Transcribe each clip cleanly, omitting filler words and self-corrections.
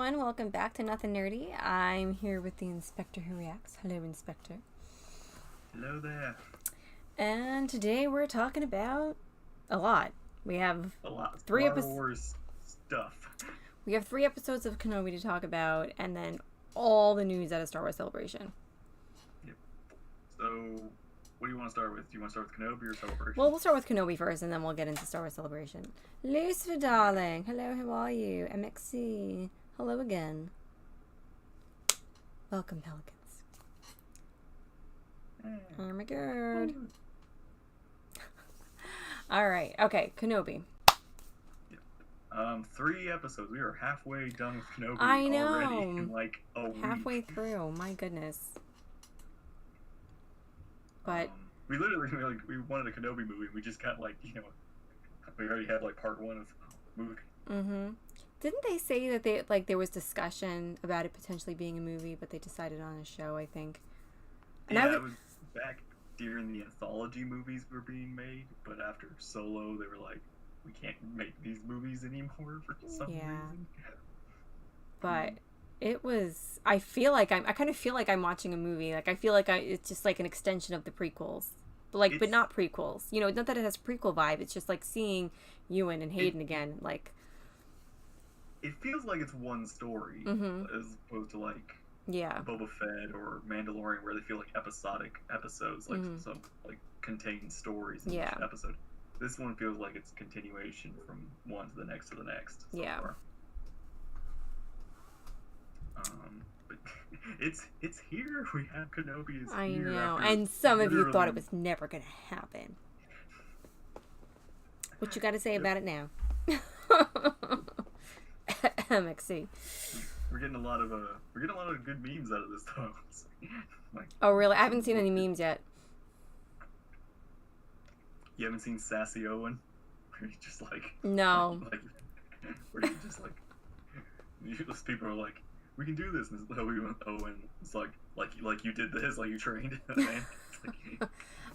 everyone. Welcome back to Nothing Nerdy. I'm here with the Inspector who reacts. Hello, Inspector. Hello there. And today we're talking about a lot. We have A lot. three Star episodes. Wars stuff. We have 3 episodes of Kenobi to talk about, and then all the news at a Star Wars Celebration. Yep. So, what do you want to start with? Do you want to start with Kenobi or Celebration? Well, we'll start with Kenobi first, and then we'll get into Star Wars Celebration. Lucifer, darling. Hello, how are you? MXC. Hello again. Welcome, Pelicans. Oh my god. Alright, okay, Kenobi. 3 episodes. We are halfway done with Kenobi I know. already in like a week. Halfway through, my goodness. But we literally we wanted a Kenobi movie. We just got we already had like part 1 of the movie. mm-hmm. Didn't they say that there was discussion about it potentially being a movie, but they decided on a show, I think. And yeah, it was back during the anthology movies were being made, but after Solo, they were like, we can't make these movies anymore for some reason. But it was. I kind of feel like I'm watching a movie. Like I feel like it's just like an extension of the prequels, but not prequels. You know, not that it has prequel vibe. It's just like seeing Ewan and Hayden again. Like it feels like it's one story as opposed to like Boba Fett or Mandalorian, where they feel like episodic episodes, like some like contained stories in each episode. This one feels like it's continuation from one to the next so far. But it's here. We have Kenobi is I here. know, and some of you thought it was never gonna happen. What you got to say about it now? MXC. We're getting a lot of good memes out of this though. Oh really? I haven't seen any memes yet. You haven't seen Sassy Owen? Where he's just like... No. Where he's just like... Those people are like, we can do this. And Owen is like you did this, like you trained. Man.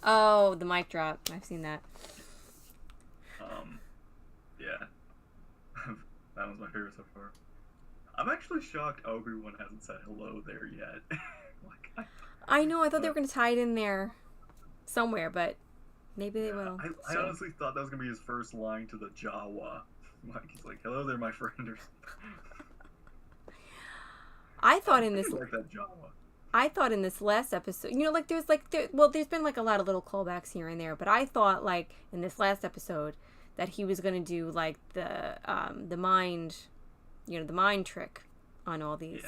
Oh, the mic drop. I've seen that. Yeah. That was my favorite so far. I'm actually shocked Obi-Wan hasn't said hello there yet. I know, I thought they were going to tie it in there somewhere, but... Maybe they will. I honestly thought that was gonna be his first line to the Jawa. Like he's like, "Hello there, my friend." Or something. I thought in this. Like that Jawa. I thought in this last episode, there's been like a lot of little callbacks here and there, but I thought like in this last episode that he was gonna do like the mind, the mind trick on all these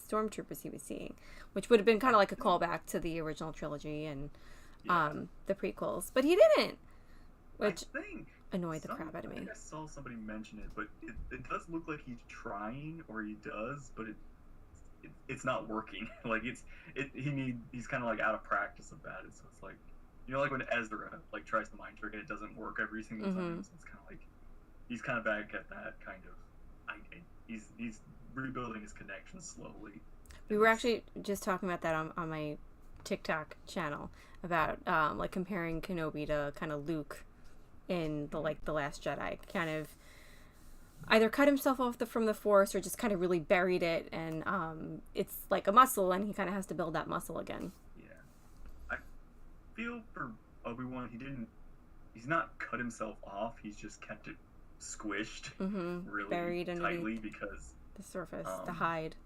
stormtroopers he was seeing, which would have been kind of like a callback to the original trilogy and. The prequels, but he didn't, which annoyed the crap out of me. I saw somebody mention it, but it does look like he's trying, or he does, but it's not working. Like he's kind of like out of practice about it. So it's like like when Ezra like tries the mind trick and it doesn't work every single time. So it's kind of like he's kind of back at that kind of. He's rebuilding his connection slowly. We were actually just talking about that on my TikTok channel about like comparing Kenobi to kind of Luke in the Last Jedi. Kind of either cut himself off from the Force or just kind of really buried it, and it's like a muscle, and he kind of has to build that muscle again. Yeah, I feel for Obi-Wan, he's not cut himself off. He's just kept it squished, really buried tightly because the surface, the hide.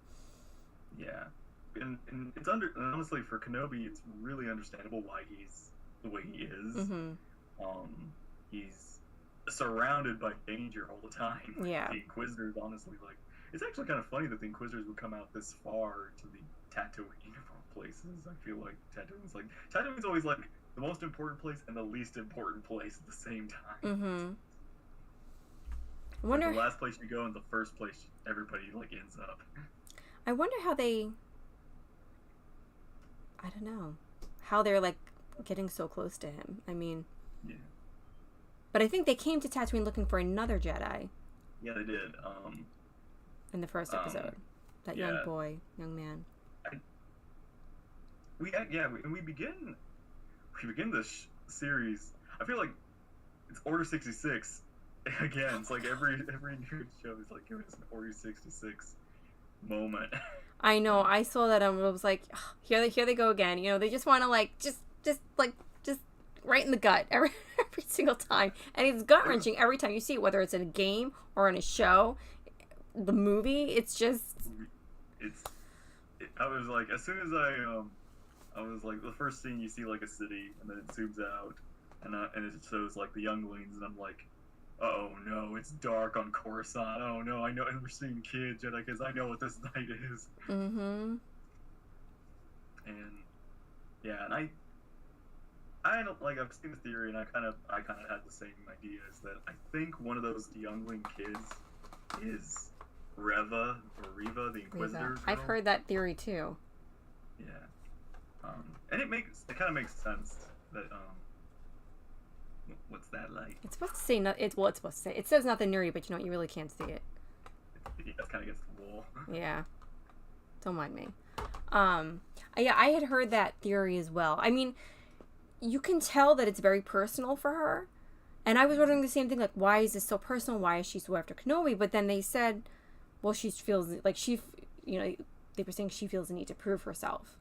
Yeah. And it's honestly for Kenobi, it's really understandable why he's the way he is. He's surrounded by danger all the time. Yeah. The Inquisitors, honestly, it's actually kind of funny that the Inquisitors would come out this far to the Tatooine of all places. I feel like Tatooine's always like the most important place and the least important place at the same time. I wonder the last place you go and the first place everybody ends up. I wonder how they. I don't know how they're getting so close to him. I mean, yeah. But I think they came to Tatooine looking for another Jedi. Yeah, they did. In the first episode, that young man. We begin this series. I feel like it's Order 66 again. It's like every new show is like giving us an Order 66 moment. I know. I saw that and I was like, "Ugh, here they go again. You know, they just want to like just right in the gut every single time, and it's gut wrenching every time you see it, whether it's in a game or in a show, the movie. It's just I was like, as soon as I was like, the first scene you see like a city, and then it zooms out, and it shows like the younglings, and I'm like, oh no, it's dark on Coruscant. Oh no, I know, and we're seeing kids, Jedi kids. I know what this night is. Mm-hmm. And yeah, and I don't like. I've seen the theory, and I kind of had the same idea. Is that I think one of those youngling kids is Reva, the Inquisitor's girl. I've heard that theory too. Yeah, and it kind of makes sense that what's that like? It's supposed to say it's supposed to say. It says nothing near you, but you know what? You really can't see it. That's kind of against the wall. Yeah, don't mind me. Yeah, I had heard that theory as well. I mean, you can tell that it's very personal for her. And I was wondering the same thing, like, why is this so personal? Why is she so after Kenobi? But then they said, well, she feels like they were saying she feels the need to prove herself.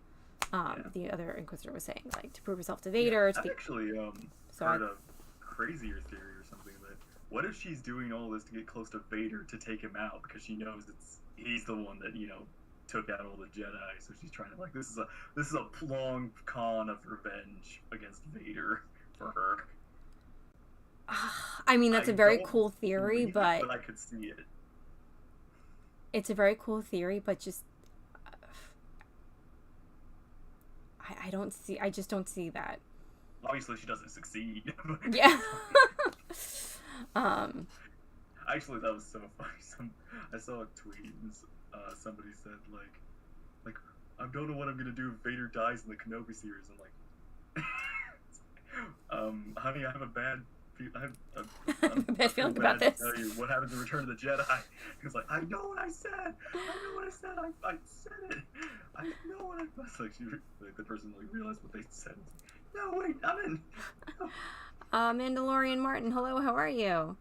The other Inquisitor was saying, like, to prove herself to Vader. Yeah, I actually heard a crazier theory or something that what if she's doing all this to get close to Vader to take him out because she knows he's the one that took out all the Jedi, so she's trying to, like, this is a long con of revenge against Vader for her. I mean, that's a very cool theory, but I could see it. It's a very cool theory, but just I just don't see that. Obviously, she doesn't succeed. Yeah. Actually, that was so funny. I saw a tweet, and somebody said like I don't know what I'm gonna do if Vader dies in the Kenobi series. I'm like, honey, I have a bad feeling about this. Tell you what happens in Return of the Jedi. He was like, I know what I said. I said it. I know what I was like. The person realized what they said. No, wait, I'm in. No. Mandalorian Martin, hello, how are you?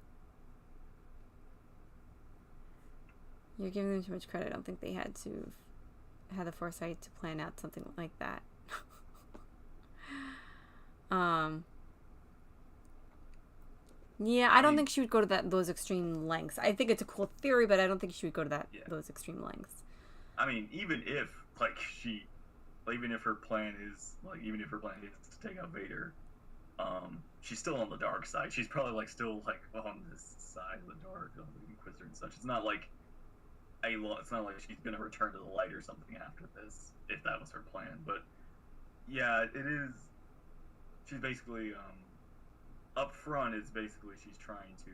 You're giving them too much credit. I don't think they had the foresight to plan out something like that. Yeah, I don't think she would go to those extreme lengths. I think it's a cool theory, but I don't think she would go to those extreme lengths. I mean, even if her plan is to take out Vader, she's still on the dark side. She's probably still on this side of the dark, of the Inquisitor and such. It's not like she's gonna return to the light or something after this, if that was her plan. But yeah, it is. She's basically up front is basically she's trying to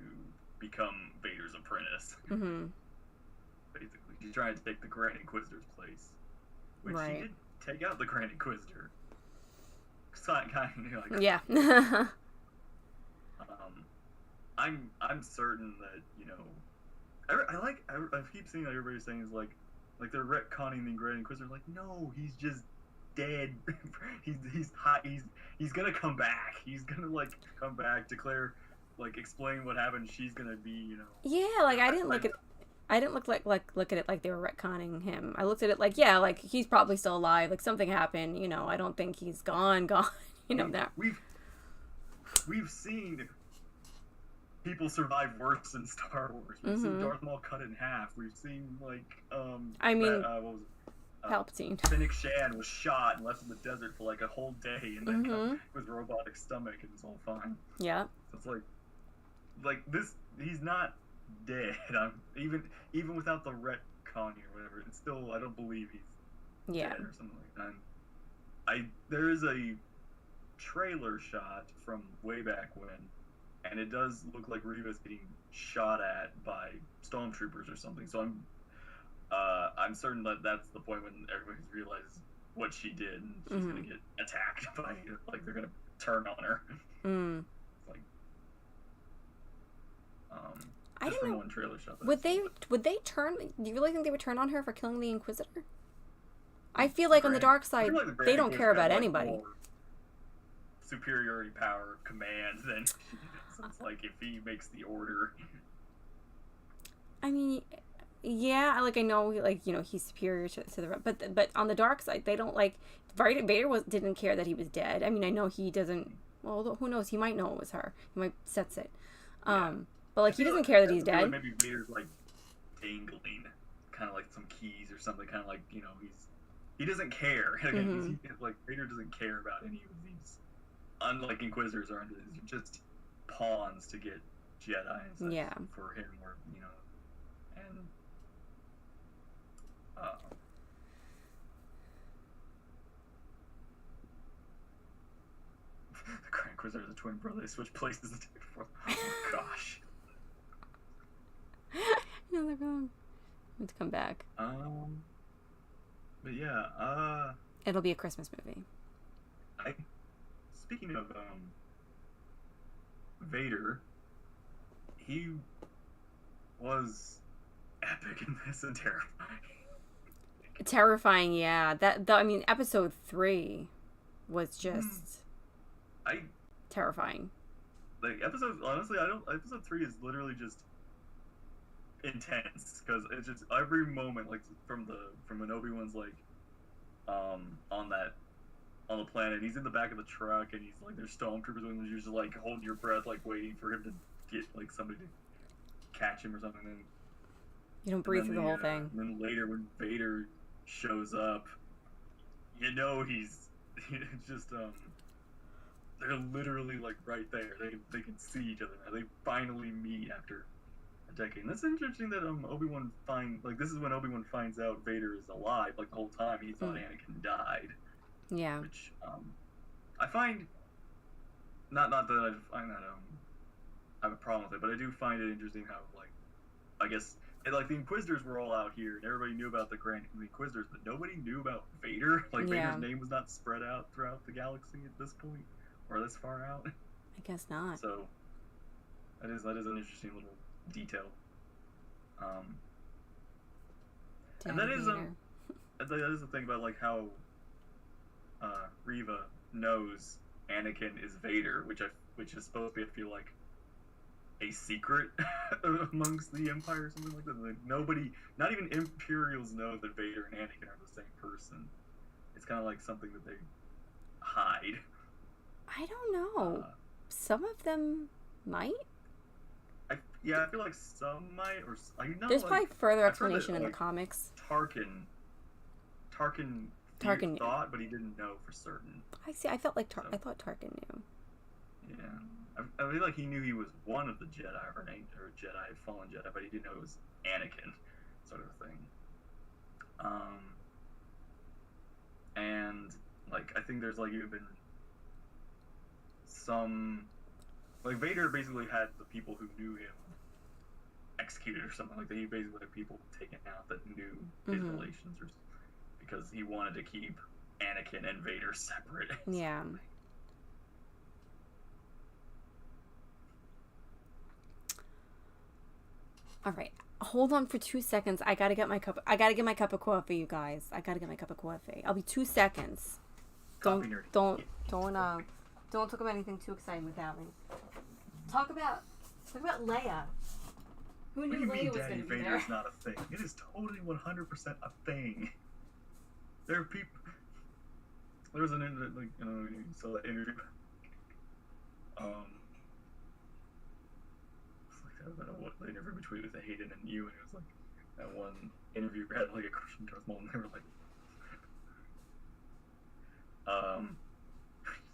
become Vader's apprentice. Mm-hmm. Basically, she's trying to take the Grand Inquisitor's place, which right. she did take out the Grand Inquisitor. Kind of yeah. I'm certain that I keep seeing everybody saying is like they're retconning the Grand Inquisitor. Like, no, he's just dead. he's hot. He's gonna come back. He's gonna come back, declare, explain what happened. She's gonna be Yeah, I didn't look at it like they were retconning him. I looked at it he's probably still alive. Something happened. I don't think he's gone. That we've seen people survive worse in Star Wars. We've seen Darth Maul cut in half. We've seen Palpatine. Fennec Shan was shot and left in the desert for a whole day, and then with robotic stomach, and it's all fine. Yeah. So it's this. He's not dead. Even without the retconning or whatever, it's still, I don't believe he's dead or something like that. There is a trailer shot from way back when, and it does look like Reva's getting shot at by stormtroopers or something. So I'm certain that that's the point when everybody realizes what she did, and she's gonna get attacked by they're gonna turn on her. I just don't know. One trailer shot. Would they turn? Do you really think they would turn on her for killing the Inquisitor? I feel like on the dark side, they don't care about anybody. Superiority power of command than so it's if he makes the order. I mean, Yeah, like I know, like he's superior to the but on the dark side, they don't like Vader didn't care that he was dead. I mean, I know he doesn't. Well, who knows? He might know it was her. He might sense it. Yeah. But like he doesn't care that he's dead. Like maybe Vader's like dangling, kind of like some keys or something. Kind of like he doesn't care. Like Vader doesn't care about any of these. Unlike Inquisitors are just pawns to get Jedi and stuff for him, or and the Grand Inquisitor is a twin brother. They switch places the day before. Oh gosh. No, they're gone. Let's come back. But yeah, it'll be a Christmas movie. Speaking of Vader, he was epic in this and terrifying. Terrifying, yeah. I mean, episode 3 was just terrifying. Like episode 3 is literally just intense because it's just every moment, like from when Obi-Wan's like on the planet, he's in the back of the truck and he's like there's stormtroopers and you're just like holding your breath, like waiting for him to get like somebody to catch him or something. And you don't breathe through the whole thing. And then later when Vader shows up, he's just they're literally like right there. They can see each other now. They finally meet after a decade. And that's interesting that Obi-Wan this is when Obi-Wan finds out Vader is alive. Like the whole time he thought Anakin died. Yeah. Which I find not that I find that I have a problem with it, but I do find it interesting how I guess like the Inquisitors were all out here and everybody knew about the Inquisitors, but nobody knew about Vader. Like Vader's name was not spread out throughout the galaxy at this point, or this far out. I guess not. So that is an interesting little detail. And that is the thing about like how Reva knows Anakin is Vader, which is supposed to be, I feel like, a secret amongst the Empire or something like that. Like nobody, not even Imperials, know that Vader and Anakin are the same person. It's kind of like something that they hide. I don't know. Some of them might. I feel like some might, or I know. There's probably further explanation in the comics. Tarkin thought, but he didn't know for certain. I see. I felt like I thought Tarkin knew. Yeah, I feel like he knew he was one of the Jedi or Jedi, fallen Jedi, but he didn't know it was Anakin, sort of thing. And like I think there's like even been some like Vader basically had the people who knew him executed or something like that. He basically had people taken out that knew his relations, or because he wanted to keep Anakin and Vader separate. Yeah. All right, hold on for 2 seconds. I gotta get my cup of coffee, you guys. I gotta get my cup of coffee. I'll be 2 seconds. Don't talk about anything too exciting without me. Talk about Leia. Who knew Leia was going to be there? Vader is not a thing. It is totally 100% a thing. There are people. There was an you saw that interview. About what the interview between with Hayden and you, and it was like that one interview had like a question to Darth Maul, and they were like,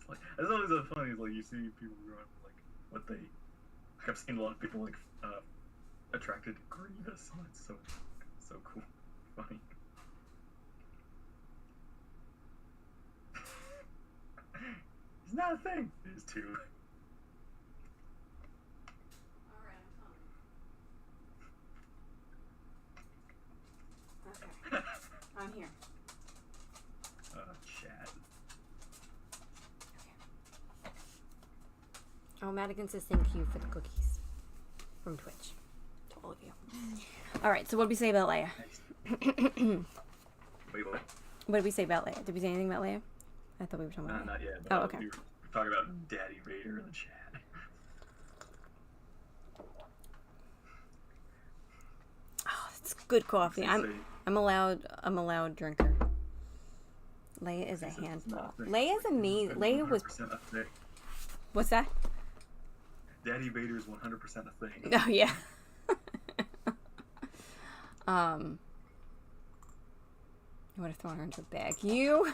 like it's always so funny. Is like you see people growing up, like what they like. I've seen a lot of people like attracted to Grievous. Oh, it's so cool, funny. It's not a thing. It is too. I'm here. Chat. Okay. Oh, Madigan says thank you for the cookies from Twitch. To all of you. All right, so what did we say about Leia? Wait, what? What did we say about Leia? Did we say anything about Leia? I thought we were talking about Leia. Not yet. Oh, okay. We were talking about Daddy Vader in the chat. Oh, It's good coffee. Say- I'm a loud drinker. Leia is a It's handful. not a thing. Leia's amazing. Leia was. 100% a thing. What's that? Daddy Vader's 100% a thing. Oh yeah. I would have thrown her into a bag. You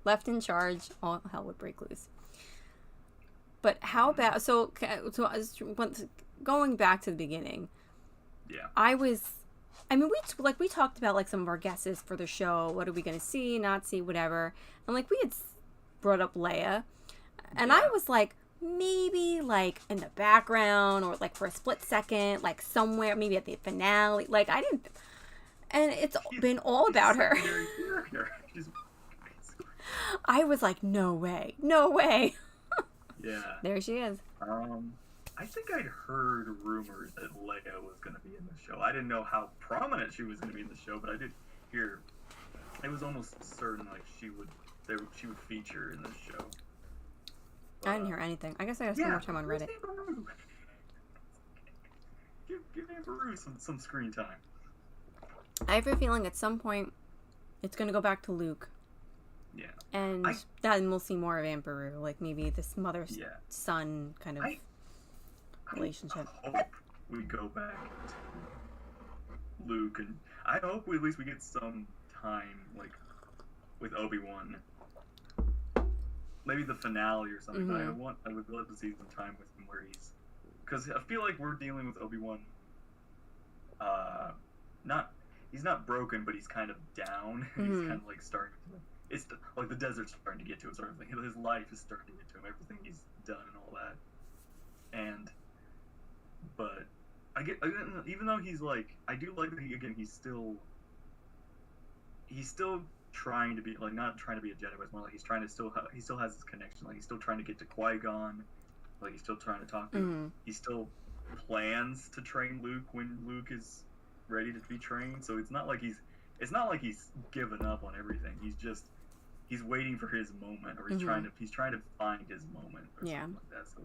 left in charge, all hell would break loose. But how about going back to the beginning? Yeah. I mean, we talked about like some of our guesses for the show. What are we going to see, not see, whatever. And like we had brought up Leia, and I was like, maybe like in the background or like for a split second, like somewhere, maybe at the finale. Like I didn't, and it's been all about her. I was like, no way, no way. Yeah. There she is. I think I'd heard rumors that Leia was going to be in the show. I didn't know how prominent she was going to be in the show, but I did hear it was almost certain like she would feature in this show. But, I didn't hear anything. I guess I gotta spend more time on Reddit. Give Amber Rue some screen time. I have a feeling at some point it's gonna go back to Luke. Yeah. And then we'll see more of Amber Rue, like maybe this mother-son kind of relationship. I hope we go back to Luke, and I hope at least we get some time, like, with Obi-Wan. Maybe the finale or something. Mm-hmm. But I would love to see some time with him where because I feel like we're dealing with Obi-Wan. He's not broken, but he's kind of down. Mm-hmm. He's kind of like starting to. It's like the desert's starting to get to him, sort of thing. His life is starting to get to him. Everything he's done and all that. But even though he's like, I do like that he's still trying to be like, not trying to be a Jedi, but it's more like he still has his connection. Like he's still trying to get to Qui-Gon. Like he's still trying to talk to him. He still plans to train Luke when Luke is ready to be trained. So it's not like he's given up on everything. He's waiting for his moment, or he's trying to find his moment, or something like that. So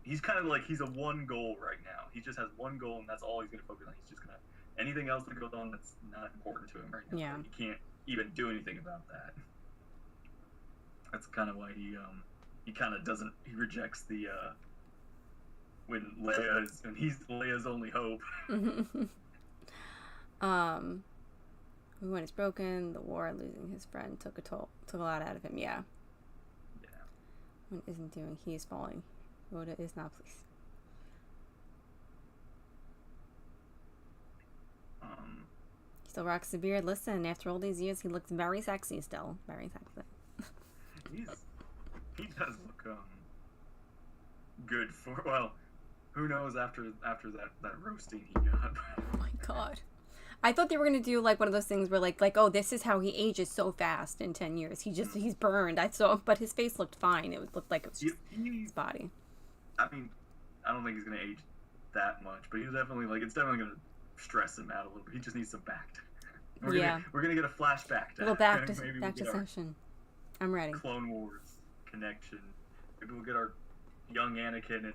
he's kind of like, he's a one goal right now. He just has one goal, and that's all he's gonna focus on. He's just gonna, anything else that goes on that's not important to him right now. Yeah. Like, he can't even do anything about that. That's kind of why he kind of doesn't. He rejects the when he's Leia's only hope. When it's broken, the war, losing his friend took a lot out of him. Yeah. When isn't doing, he is falling. Yoda is not pleased. He still rocks the beard. Listen, after all these years, he looks very sexy still. Very sexy. He does look good for, well, who knows after that roasting he got. Oh my god. I thought they were gonna do like one of those things where like oh, this is how he ages so fast in 10 years. He's burned. But his face looked fine. It looked like it was just his body. I mean, I don't think he's gonna age that much, but he's definitely it's definitely gonna stress him out a little bit. He just needs some back. We're gonna get a flashback. A little back to session. I'm ready. Clone Wars connection. Maybe we'll get our young Anakin and.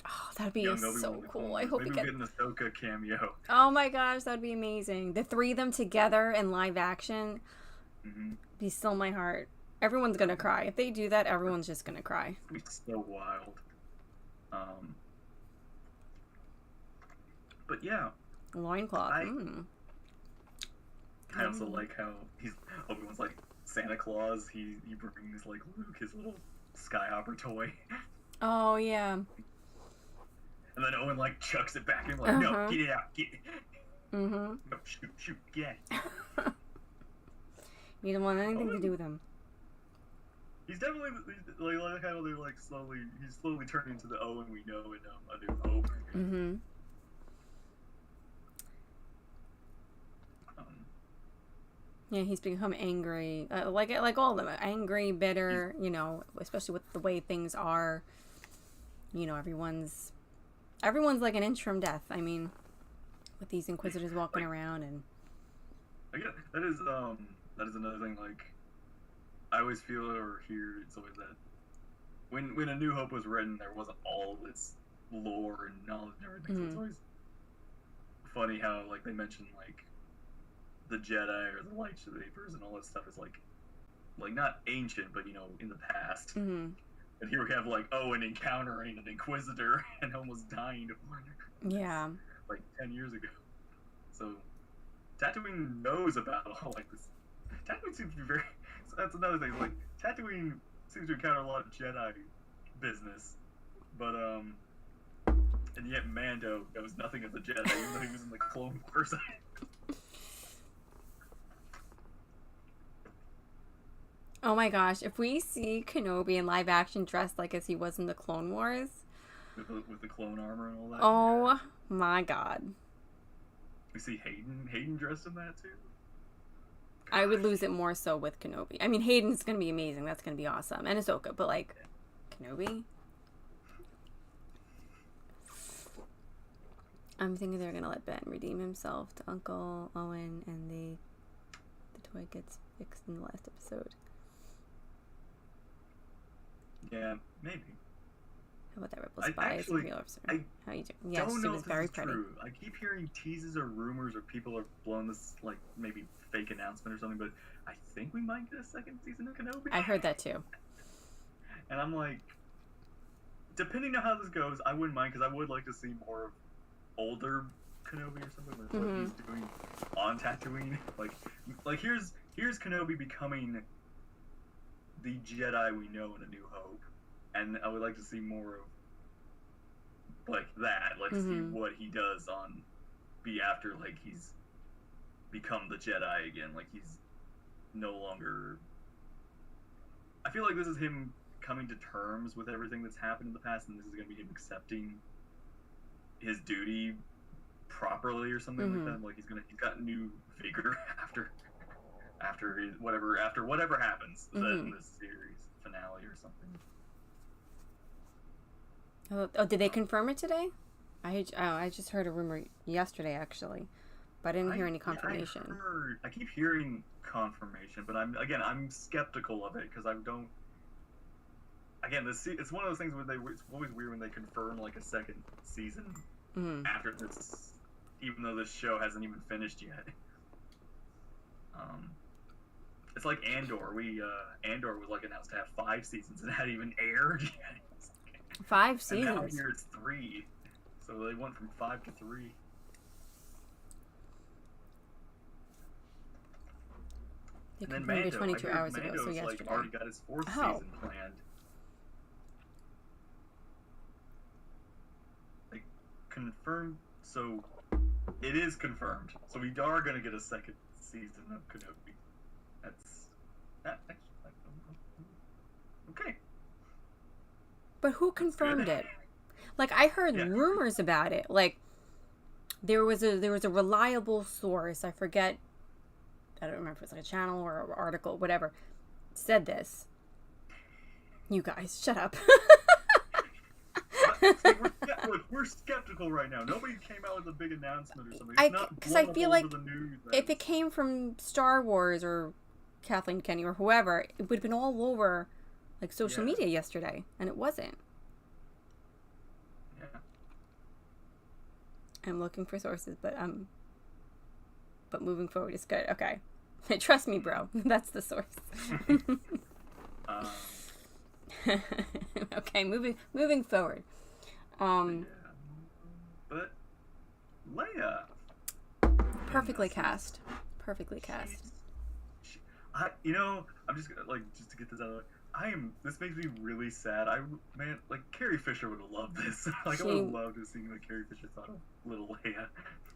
Oh, that'd be so cool. I hope we get an Ahsoka cameo. Oh my gosh, that'd be amazing. The three of them together in live action. Be still my heart. Everyone's gonna cry. If they do that, everyone's just gonna cry. It's so wild. But yeah. Loincloth. I also like how Obi-Wan's like Santa Claus. He brings like Luke his little Skyhopper toy. Oh yeah. And then Owen like chucks it back and like, no, get it out, get it. No, shoot, get it. You don't want anything to do with him. He's definitely like how they he's slowly turning into the Owen we know in A New Hope. Yeah, he's become angry, like all of them, angry, bitter. You know, especially with the way things are. You know, everyone's like an inch from death. I mean, with these Inquisitors walking around and. I guess that is another thing. Like, I always feel or hear it's always that when A New Hope was written, there wasn't all this lore and knowledge and everything. So it's always funny how like they mention like the Jedi or the lightsabers and all that stuff is like not ancient, but in the past. Mm-hmm. And here we have like Owen encountering an Inquisitor and almost dying to Yeah. like 10 years ago. So Tatooine knows about all like this. Tatooine seems to be very. So that's another thing. Like Tatooine seems to encounter a lot of Jedi business, but and yet Mando knows nothing of the Jedi, even though he was in the Clone Wars. Oh my gosh, if we see Kenobi in live action dressed like as he was in the Clone Wars. With the clone armor and all that. Oh yeah. My god. We see Hayden dressed in that too? I would lose it more so with Kenobi. I mean, Hayden's going to be amazing. That's going to be awesome. And Ahsoka, but like, Kenobi? I'm thinking they're going to let Ben redeem himself to Uncle Owen and the toy gets fixed in the last episode. Yeah, maybe. How about that Rebel Spy as a real officer? How you doing? Yes, don't she know was if very this is pretty. true. I keep hearing teases or rumors or people are blowing this like maybe fake announcement or something, but I think we might get a second season of Kenobi. I heard that too. And I'm like, depending on how this goes, I wouldn't mind because I would like to see more of older Kenobi or something like what he's doing on Tatooine. Like here's Kenobi becoming the Jedi we know in A New Hope, and I would like to see more of like that, like see what he does after like he's become the Jedi again, like he's no longer. I feel like this is him coming to terms with everything that's happened in the past, and this is going to be him accepting his duty properly or something like that. Like he's got new vigor after whatever happens in this series finale or something. Oh, did they confirm it today? I just heard a rumor yesterday actually, but I didn't hear any confirmation. I keep hearing confirmation, but I'm skeptical of it because I don't. Again, it's one of those things where it's always weird when they confirm like a second season after this, even though this show hasn't even finished yet. It's like Andor. Andor was like announced to have 5 seasons and hadn't even aired yet. 5 seasons. And now here it's 3, so they went from 5 to 3. They confirmed it 22 hours ago, so yesterday. Like already got his 4th season planned. Like confirmed, so it is confirmed. So we are going to get a second season of Kenobi. That's okay. But who confirmed it? Like I heard rumors about it. Like there was a reliable source. I forget. I don't remember if it's like a channel or an article, whatever. Said this. You guys, shut up. We're skeptical right now. Nobody came out with a big announcement or something. Because I feel like if it came from Star Wars or Kathleen Kennedy or whoever, it would have been all over like social media yesterday, and it wasn't. Yeah. I'm looking for sources, but moving forward is good. Okay. Trust me, bro. That's the source. Okay, moving forward. But Leia. Perfectly cast. Perfectly cast. I'm just gonna just to get this out of the way. This makes me really sad. Carrie Fisher would have loved this. I would have loved to see what Carrie Fisher thought of little Leia.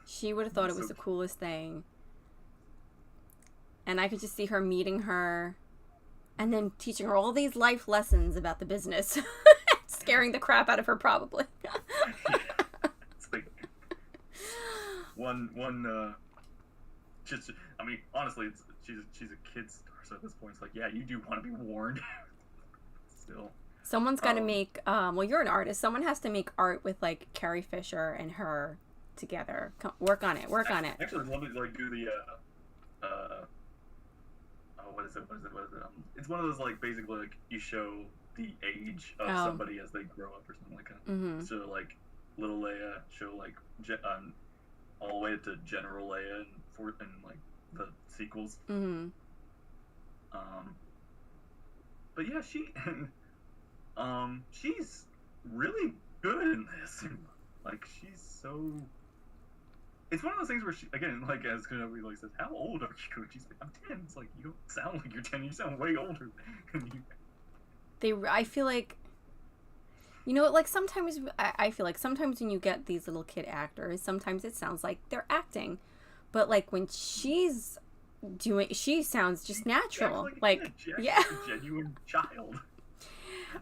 She would have thought it was the coolest thing. And I could just see her meeting her and then teaching her all these life lessons about the business. Scaring the crap out of her, probably. It's like honestly, she's a kid star, so at this point it's like, yeah, you do want to be warned. Still. Someone's got to make, well, you're an artist. Someone has to make art with, like, Carrie Fisher and her together. Work on it. Actually, let me, do the, what is it? It's one of those, basically, you show the age of somebody as they grow up or something like that. So, little Leia, show, all the way to General Leia and like the sequels. Mm-hmm. But yeah, she's really good in this. Like she's so. It's one of those things where she, again, like as Kenobi like says, "How old are you?" And she's like, "I'm 10." It's like you don't sound like you're 10. You sound way older than you. I feel like, you know, like sometimes I feel like sometimes when you get these little kid actors, sometimes it sounds like they're acting, but like when she's doing, she sounds just natural. Like yeah, a genuine child.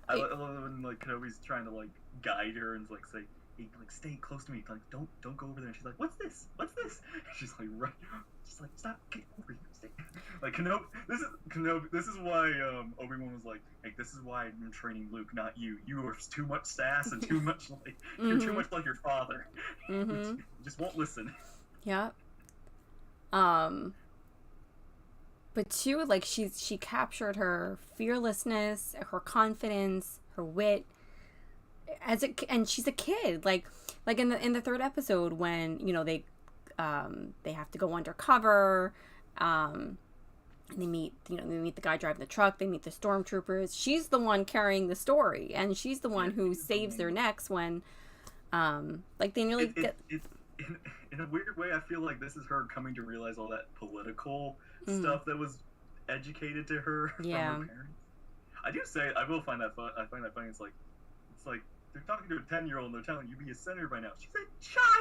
I love when like Kenobi's trying to like guide her and like say, "Hey, like stay close to me. Like don't go over there." And she's like, "What's this? What's this?" And she's like, "Right." She's like, "Stop! Get over here! Stay." Like Kenobi. This is why Obi-Wan was like, "Hey, this is why I'm training Luke, not you. You are too much sass and too much like you're too much like your father. Mm-hmm. You just won't listen." Yeah. But too, like she captured her fearlessness, her confidence, her wit, and she's a kid. Like in the third episode when you know they have to go undercover, and they meet the guy driving the truck. They meet the stormtroopers. She's the one carrying the story, and she's the one who saves their necks when, like they nearly get. In a weird way, I feel like this is her coming to realize all that political stuff that was educated to her from her parents. I will find that fun. I find that funny. It's like they're talking to a 10-year-old and they're telling you be a senator by now. She's a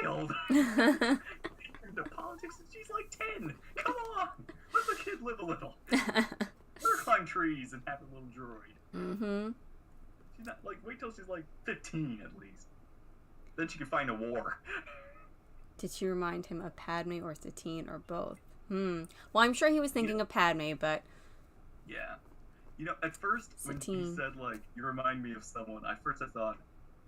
child. Into politics and she's like 10. Come on, let the kid live a little. Let her climb trees and have a little droid. Mm-hmm. She's not like wait till she's like 15 at least. Then she can find a war. Did she remind him of Padme or Satine or both? Well, I'm sure he was thinking of Padme, but... Yeah. You know, at first, Satine. When he said, like, you remind me of someone, I thought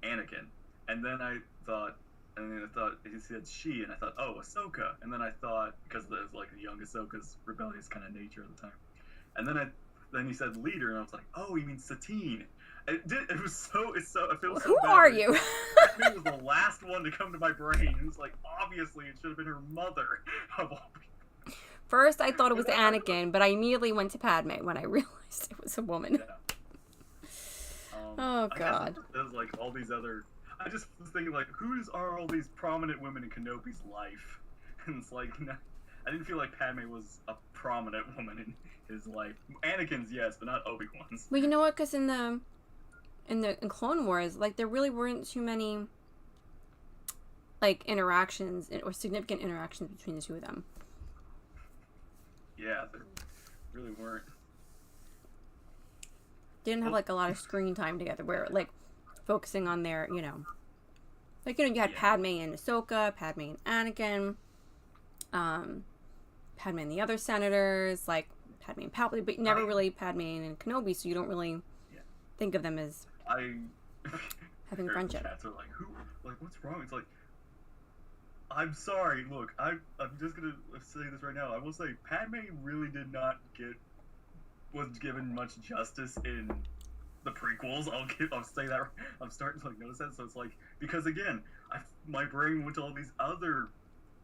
Anakin. And then I thought he said she, and I thought, oh, Ahsoka. And then I thought, because there's, like, the young Ahsoka's rebellious kind of nature at the time. And then he said leader, and I was like, oh, he means Satine. It was so, I feel so Who bad. are you? It was the last one to come to my brain. It was like, obviously, it should have been her mother of all people. First, I thought it was Anakin, but I immediately went to Padme when I realized it was a woman. Yeah. Oh, God. There's like all these other... I just was thinking, like, are all these prominent women in Kenobi's life? And it's like, I didn't feel like Padme was a prominent woman in his life. Anakin's, yes, but not Obi-Wan's. Well, you know what? Because in Clone Wars, like, there really weren't too many, like, interactions or significant interactions between the two of them. Yeah, there really weren't. They didn't have, like, a lot of screen time together where, like, focusing on their, you know... Like, you know, you had Padme and Ahsoka, Padme and Anakin, Padme and the other senators, like, Padme and Palpatine, but never really Padme and Kenobi, so you don't really think of them as having friendship. Chats are like, what's wrong? It's like, I'm sorry, look, I'm just gonna say this right now. I will say, Padme really did not was given much justice in the prequels. I'll say that. I'm starting to like notice that. So it's like, because again, my brain went to all these other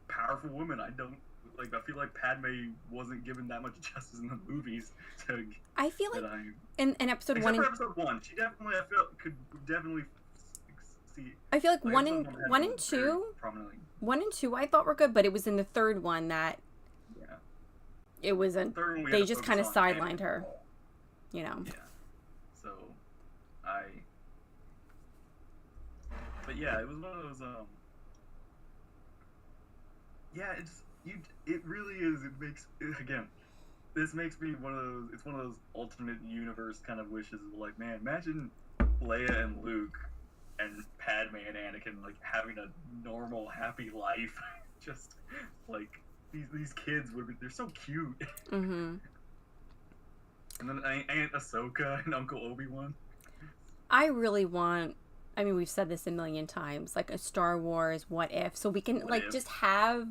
powerful women. I feel like Padme wasn't given that much justice in the movies. I feel like in episode one. Episode 1, she definitely could definitely see. I feel like one and two. Prominently. 1 and 2 I thought were good, but it was in the third one that it was they just kind of sidelined her, you know. Yeah. So but yeah, it was one of those it really is. This makes me one of those. It's one of those alternate universe kind of wishes. Like, man, imagine Leia and Luke and Padme and Anakin like having a normal, happy life. Just like these kids they're so cute. Mm-hmm. And then Aunt Ahsoka and Uncle Obi-Wan. I really want. I mean, we've said this a million times, like a Star Wars what if, so we can just have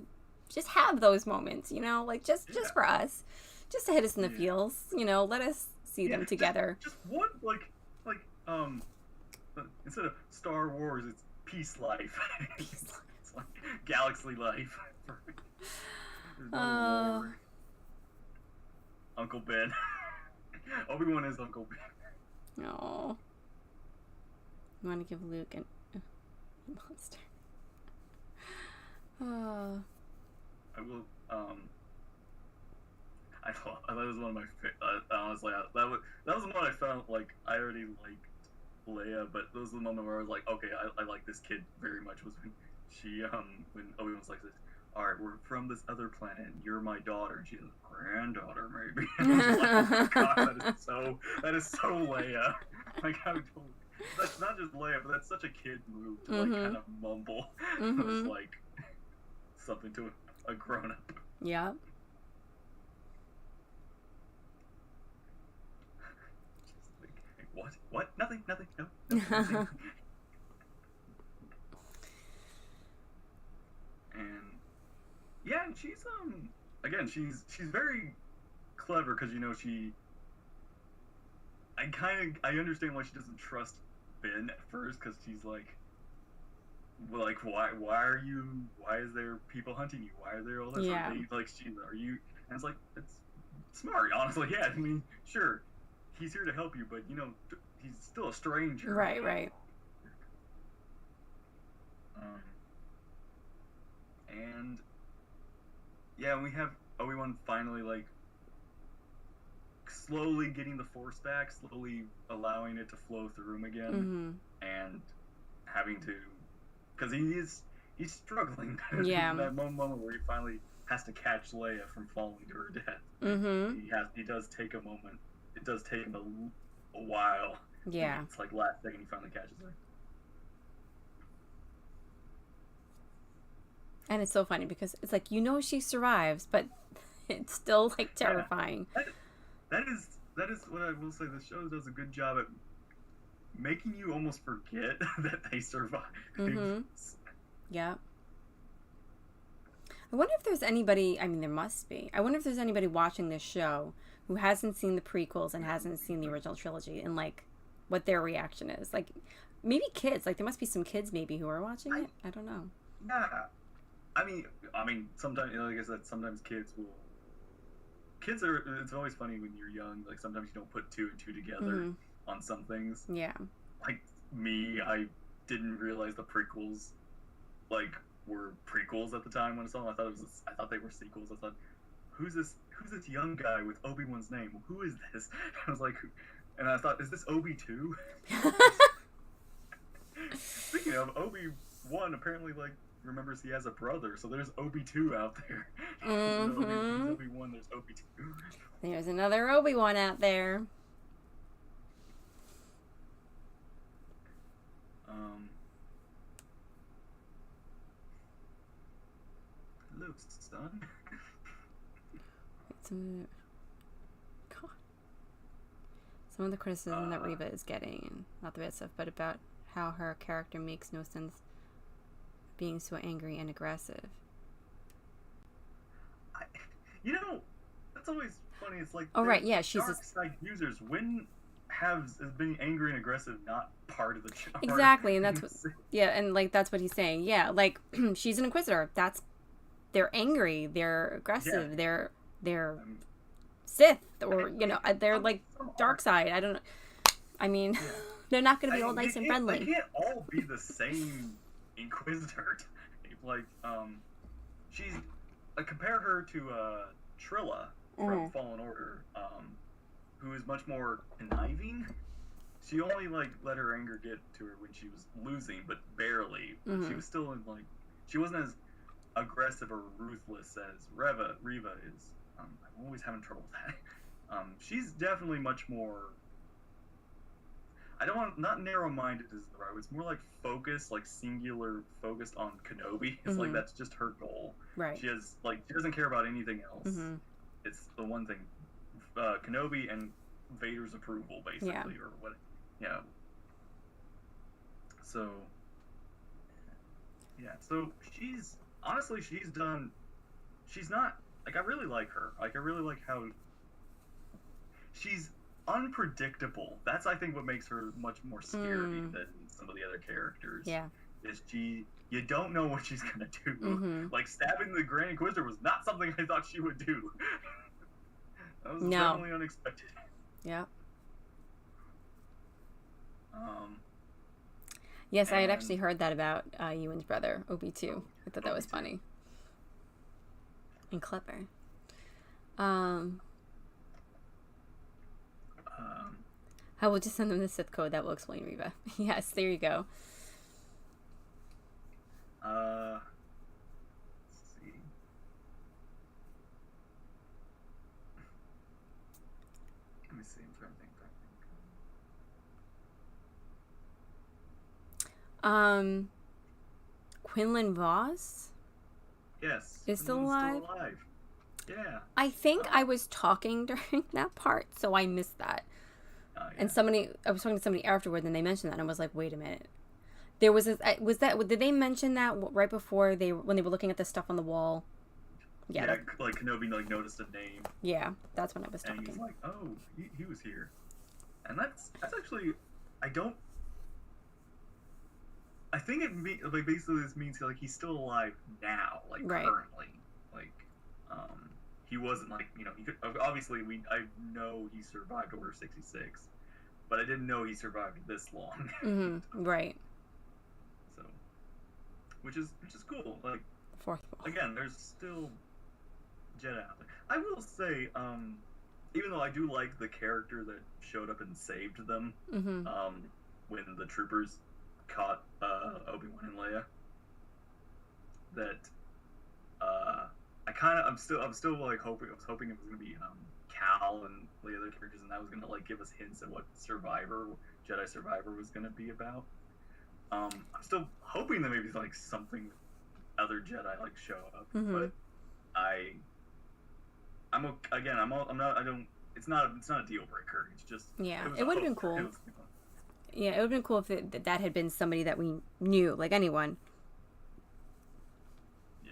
those moments, you know, like just for us, just to hit us in the feels, you know, let us see them together. Just one like instead of Star Wars, it's Peace Life. Peace Life. It's like galaxy life. There's no war. Uncle Ben. Obi-Wan is Uncle Ben. Oh. You want to give Luke a monster. Oh. I will. I thought that was one of my. Honestly, that was the one I felt like I already liked Leia, but that was the moment where I was like, okay, I like this kid very much. Was when she when Obi-Wan was like this. All right, we're from this other planet. And you're my daughter, and she's a granddaughter, maybe. Like, oh God, that is so Leia. Like how that's not just Leia, but that's such a kid move to like kind of mumble. It was like something to a grown up. Yeah. What? Nothing. No. Nothing. And yeah, and she's again, she's very clever because I understand why she doesn't trust Ben at first because she's like why is there people hunting you? Why are there all this? Yeah. Are you? And it's like it's smart, honestly. Yeah, I mean, sure. He's here to help you, but he's still a stranger. Right. And yeah, we have Obi-Wan finally like slowly getting the Force back, slowly allowing it to flow through him again, and having to, because he's struggling. Yeah. That moment where he finally has to catch Leia from falling to her death. He does take a moment. It does take him a while. Yeah. It's like last second he finally catches her. And it's so funny because it's like she survives, but it's still like terrifying. That is what I will say. This show does a good job at making you almost forget that they survive. Yeah. I wonder if there's anybody. I mean, there must be. I wonder if there's anybody watching this show who hasn't seen the prequels and hasn't seen the original trilogy, and like what their reaction is. Like maybe kids. Like there must be some kids maybe who are watching it. I don't know. Yeah. I mean, sometimes like I said, sometimes kids are. It's always funny when you're young. Like sometimes you don't put two and two together on some things. Yeah. Like me, I didn't realize the prequels, like were prequels at the time when I saw them. I thought they were sequels. I thought, who's this young guy with Obi-Wan's name? Who is this? I was like, and I thought, is this Obi-2? Speaking of Obi-Wan, apparently like remembers he has a brother, so there's Obi-2 out there. There's Obi-Wan, there's Obi-2. There's another Obi-Wan out there. Luke's son. God. Some of the criticism that Reva is getting, and not the bad stuff, but about how her character makes no sense being so angry and aggressive. That's always funny. It's like, right, yeah, she's dark side users. When has being angry and aggressive not part of the show? Exactly, and that's what, and like that's what he's saying. Yeah, like she's an Inquisitor. They're angry, they're aggressive, they're Sith, or they're like dark side. I don't know. I mean, they're not going to be all nice and friendly. They can't all be the same Inquisitor. Like, she's compare her to Trilla from Fallen Order, who is much more conniving. She only let her anger get to her when she was losing, but barely. She was still she wasn't as aggressive or ruthless as Reva is. I'm always having trouble with that. She's definitely much more. I don't want, not narrow-minded is the right word. It's more like focused, like singular, focused on Kenobi. It's like that's just her goal. Right. She has she doesn't care about anything else. It's the one thing, Kenobi and Vader's approval, basically, or what. Yeah. So. Yeah. So she's done. She's not I really like her. I really like how she's unpredictable. That's, I think, what makes her much more scary than some of the other characters. Yeah. is you don't know what she's gonna do. Mm-hmm. Like stabbing the Grand Inquisitor was not something I thought she would do. That was No. definitely unexpected. Yeah. Um, Yes, I had and actually heard that about Ewan's brother, Obi too. I thought that was Obi too. funny and clever. Um, I will just send them the Sith code that will explain Reva. Yes, there you go. let's see. Let me see. I'm trying to think. Quinlan Voss Yes. is still alive. Yeah. I think I was talking during that part, so I missed that. Yeah. And I was talking to somebody afterward, and they mentioned that, and I was like, wait a minute. There was did they mention that right before when they were looking at the stuff on the wall? Yeah, like Kenobi noticed a name. Yeah, that's when I was talking. And he's like, oh, he was here. And that's actually, I think basically this means like he's still alive now, like right. currently. Like, he wasn't like, he could, obviously I know he survived Order 66, but I didn't know he survived this long. Mm-hmm. Right. So, which is cool. Like, Fourth wall. Again, there's still Jedi out there. I will say, even though I do like the character that showed up and saved them, mm-hmm. When the troopers caught Obi-Wan and Leia, that I'm still like hoping it was gonna be Cal and the other characters, and that was gonna like give us hints at what Jedi Survivor was gonna be about. I'm still hoping that maybe like something other Jedi like show up, mm-hmm. but it's not a deal breaker. It's just it would have been cool. Yeah, it would have been cool if that had been somebody that we knew, like anyone. Yeah.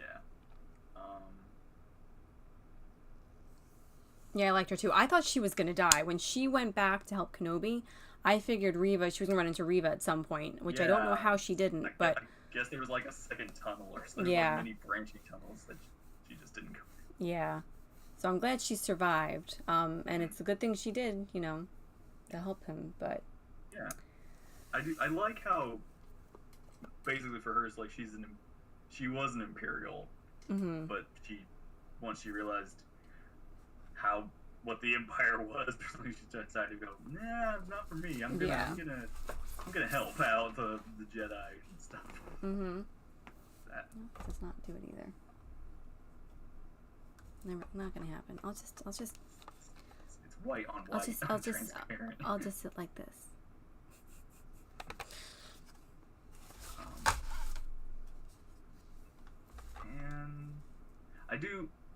Yeah, I liked her too. I thought she was gonna die when she went back to help Kenobi. I figured she was gonna run into Reva at some point, which I don't know how she didn't. But I guess there was like a second tunnel or something. Yeah. Like many branching tunnels that she just didn't go through. Yeah. So I'm glad she survived. And it's a good thing she did, to help him. But yeah, I like how basically for her it's like she was an Imperial, mm-hmm. but once she realized what the Empire was, she decided to go, nah, not for me. I'm gonna help out the Jedi and stuff. Mm-hmm. That does not do it either. Not gonna happen. I'll just. It's white on white. I'll just sit like this. And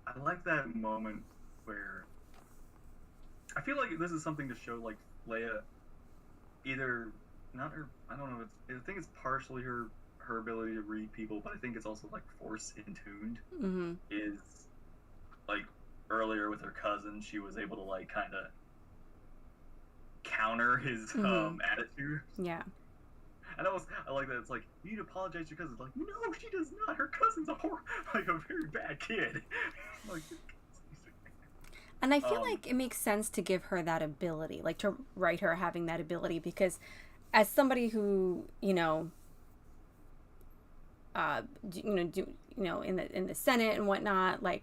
I like that moment where I feel like this is something to show like Leia, either not her. I don't know. I think it's partially her ability to read people, but I think it's also like Force intuned. Mm-hmm. Is like earlier with her cousin, she was able to like kind of counter his mm-hmm. attitude. Yeah. And I like that. It's like, you need to apologize to your cousin. It's like, no, she does not. Her cousin's a very bad kid. Like, and I feel like it makes sense to give her that ability, like to write her having that ability, because as somebody who in the Senate and whatnot, like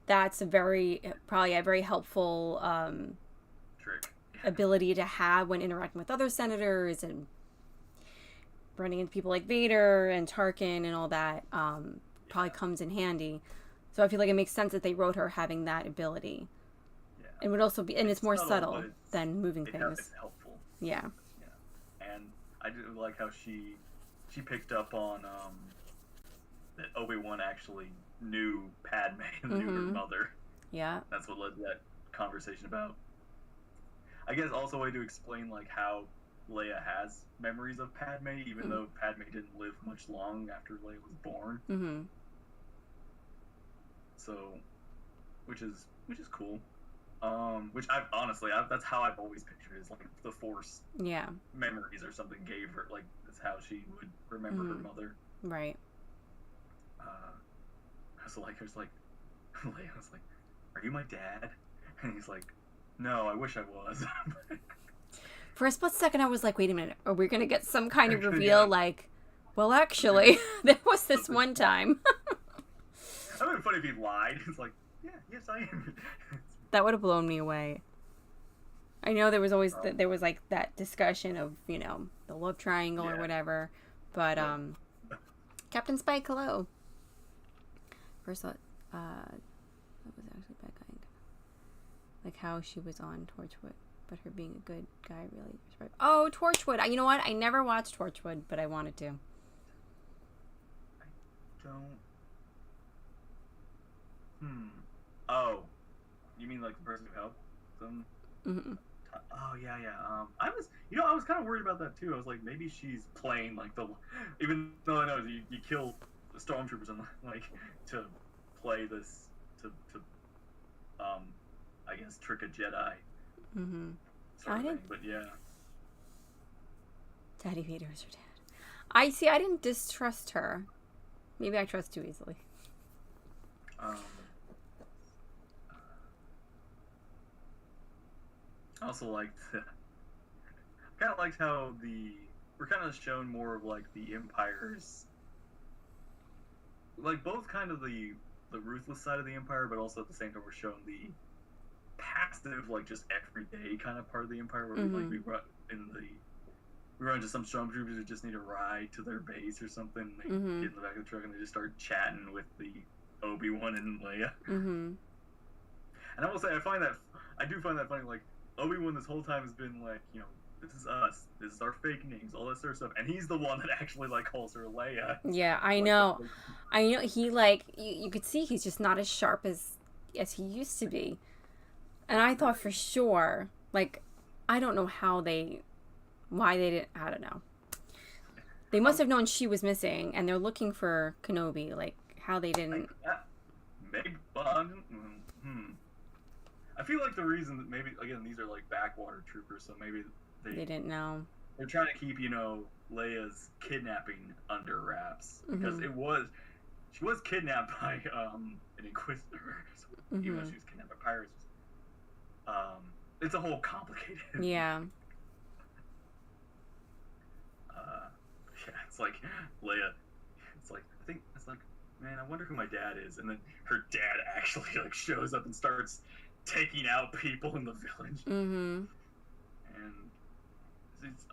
that's probably a very helpful trick ability to have when interacting with other senators and running into people like Vader and Tarkin and all that. Probably comes in handy. So I feel like it makes sense that they wrote her having that ability. Yeah. It would also be, and it's more subtle than moving things. It's helpful. Yeah. Yeah. And I do like how she picked up on that Obi-Wan actually knew Padme and knew her mother. Yeah. That's what led to that conversation about. I guess also a way to explain like how Leia has memories of Padme, even though Padme didn't live much long after Leia was born. Mm-hmm. So, which is cool. Which that's how I've always pictured it, is like the Force Yeah. memories or something gave her, like, that's how she would remember her mother. Right. I was like, Leia was like, "Are you my dad?" And he's like, "No, I wish I was." For a split second, I was like, wait a minute. Are we going to get some kind of reveal? Yeah. Like, well, actually, there was this one time. That would have been funny if he lied. It's like, yeah, yes, I am. That would have blown me away. I know there was always there was like that discussion of, you know, the love triangle or whatever, but Captain Spike, hello. First thought, that was actually bad kind. Like how she was on Torchwood, but her being a good guy really. Oh, Torchwood! You know what? I never watched Torchwood, but I wanted to. I don't. Oh, you mean like the person who helped them? Mm-hmm. Oh yeah. I was kind of worried about that too. I was like, maybe she's playing like even though I know you kill the stormtroopers and like to play this to I guess trick a Jedi. Mm-hmm. Sort of thing. But yeah. Daddy Vader is her dad. I didn't distrust her. Maybe I trust too easily. I also liked kind of liked how we're kind of shown more of like the Empire's, like both kind of the ruthless side of the Empire, but also at the same time we're shown the passive, like just everyday kind of part of the Empire where we run into some stormtroopers who just need a ride to their base or something. They get in the back of the truck and they just start chatting with the Obi-Wan and Leia. And I will say I do find that funny. Like Obi-Wan this whole time has been like, you know, this is us, this is our fake names, all that sort of stuff, and he's the one that actually like calls her Leia. Yeah, I know. I know. He like you could see he's just not as sharp as he used to be. And I thought for sure, like, I don't know why they didn't, I don't know. They must have known she was missing, and they're looking for Kenobi, like, how they didn't. Maybe, I feel like the reason that maybe, again, these are, like, backwater troopers, so maybe they didn't know. They're trying to keep, you know, Leia's kidnapping under wraps, because she was kidnapped by, an Inquisitor, even though she was kidnapped by pirates. It's a whole complicated. Yeah. Yeah, it's like Leia. It's like I think it's like, man, I wonder who my dad is, and then her dad actually like shows up and starts taking out people in the village. And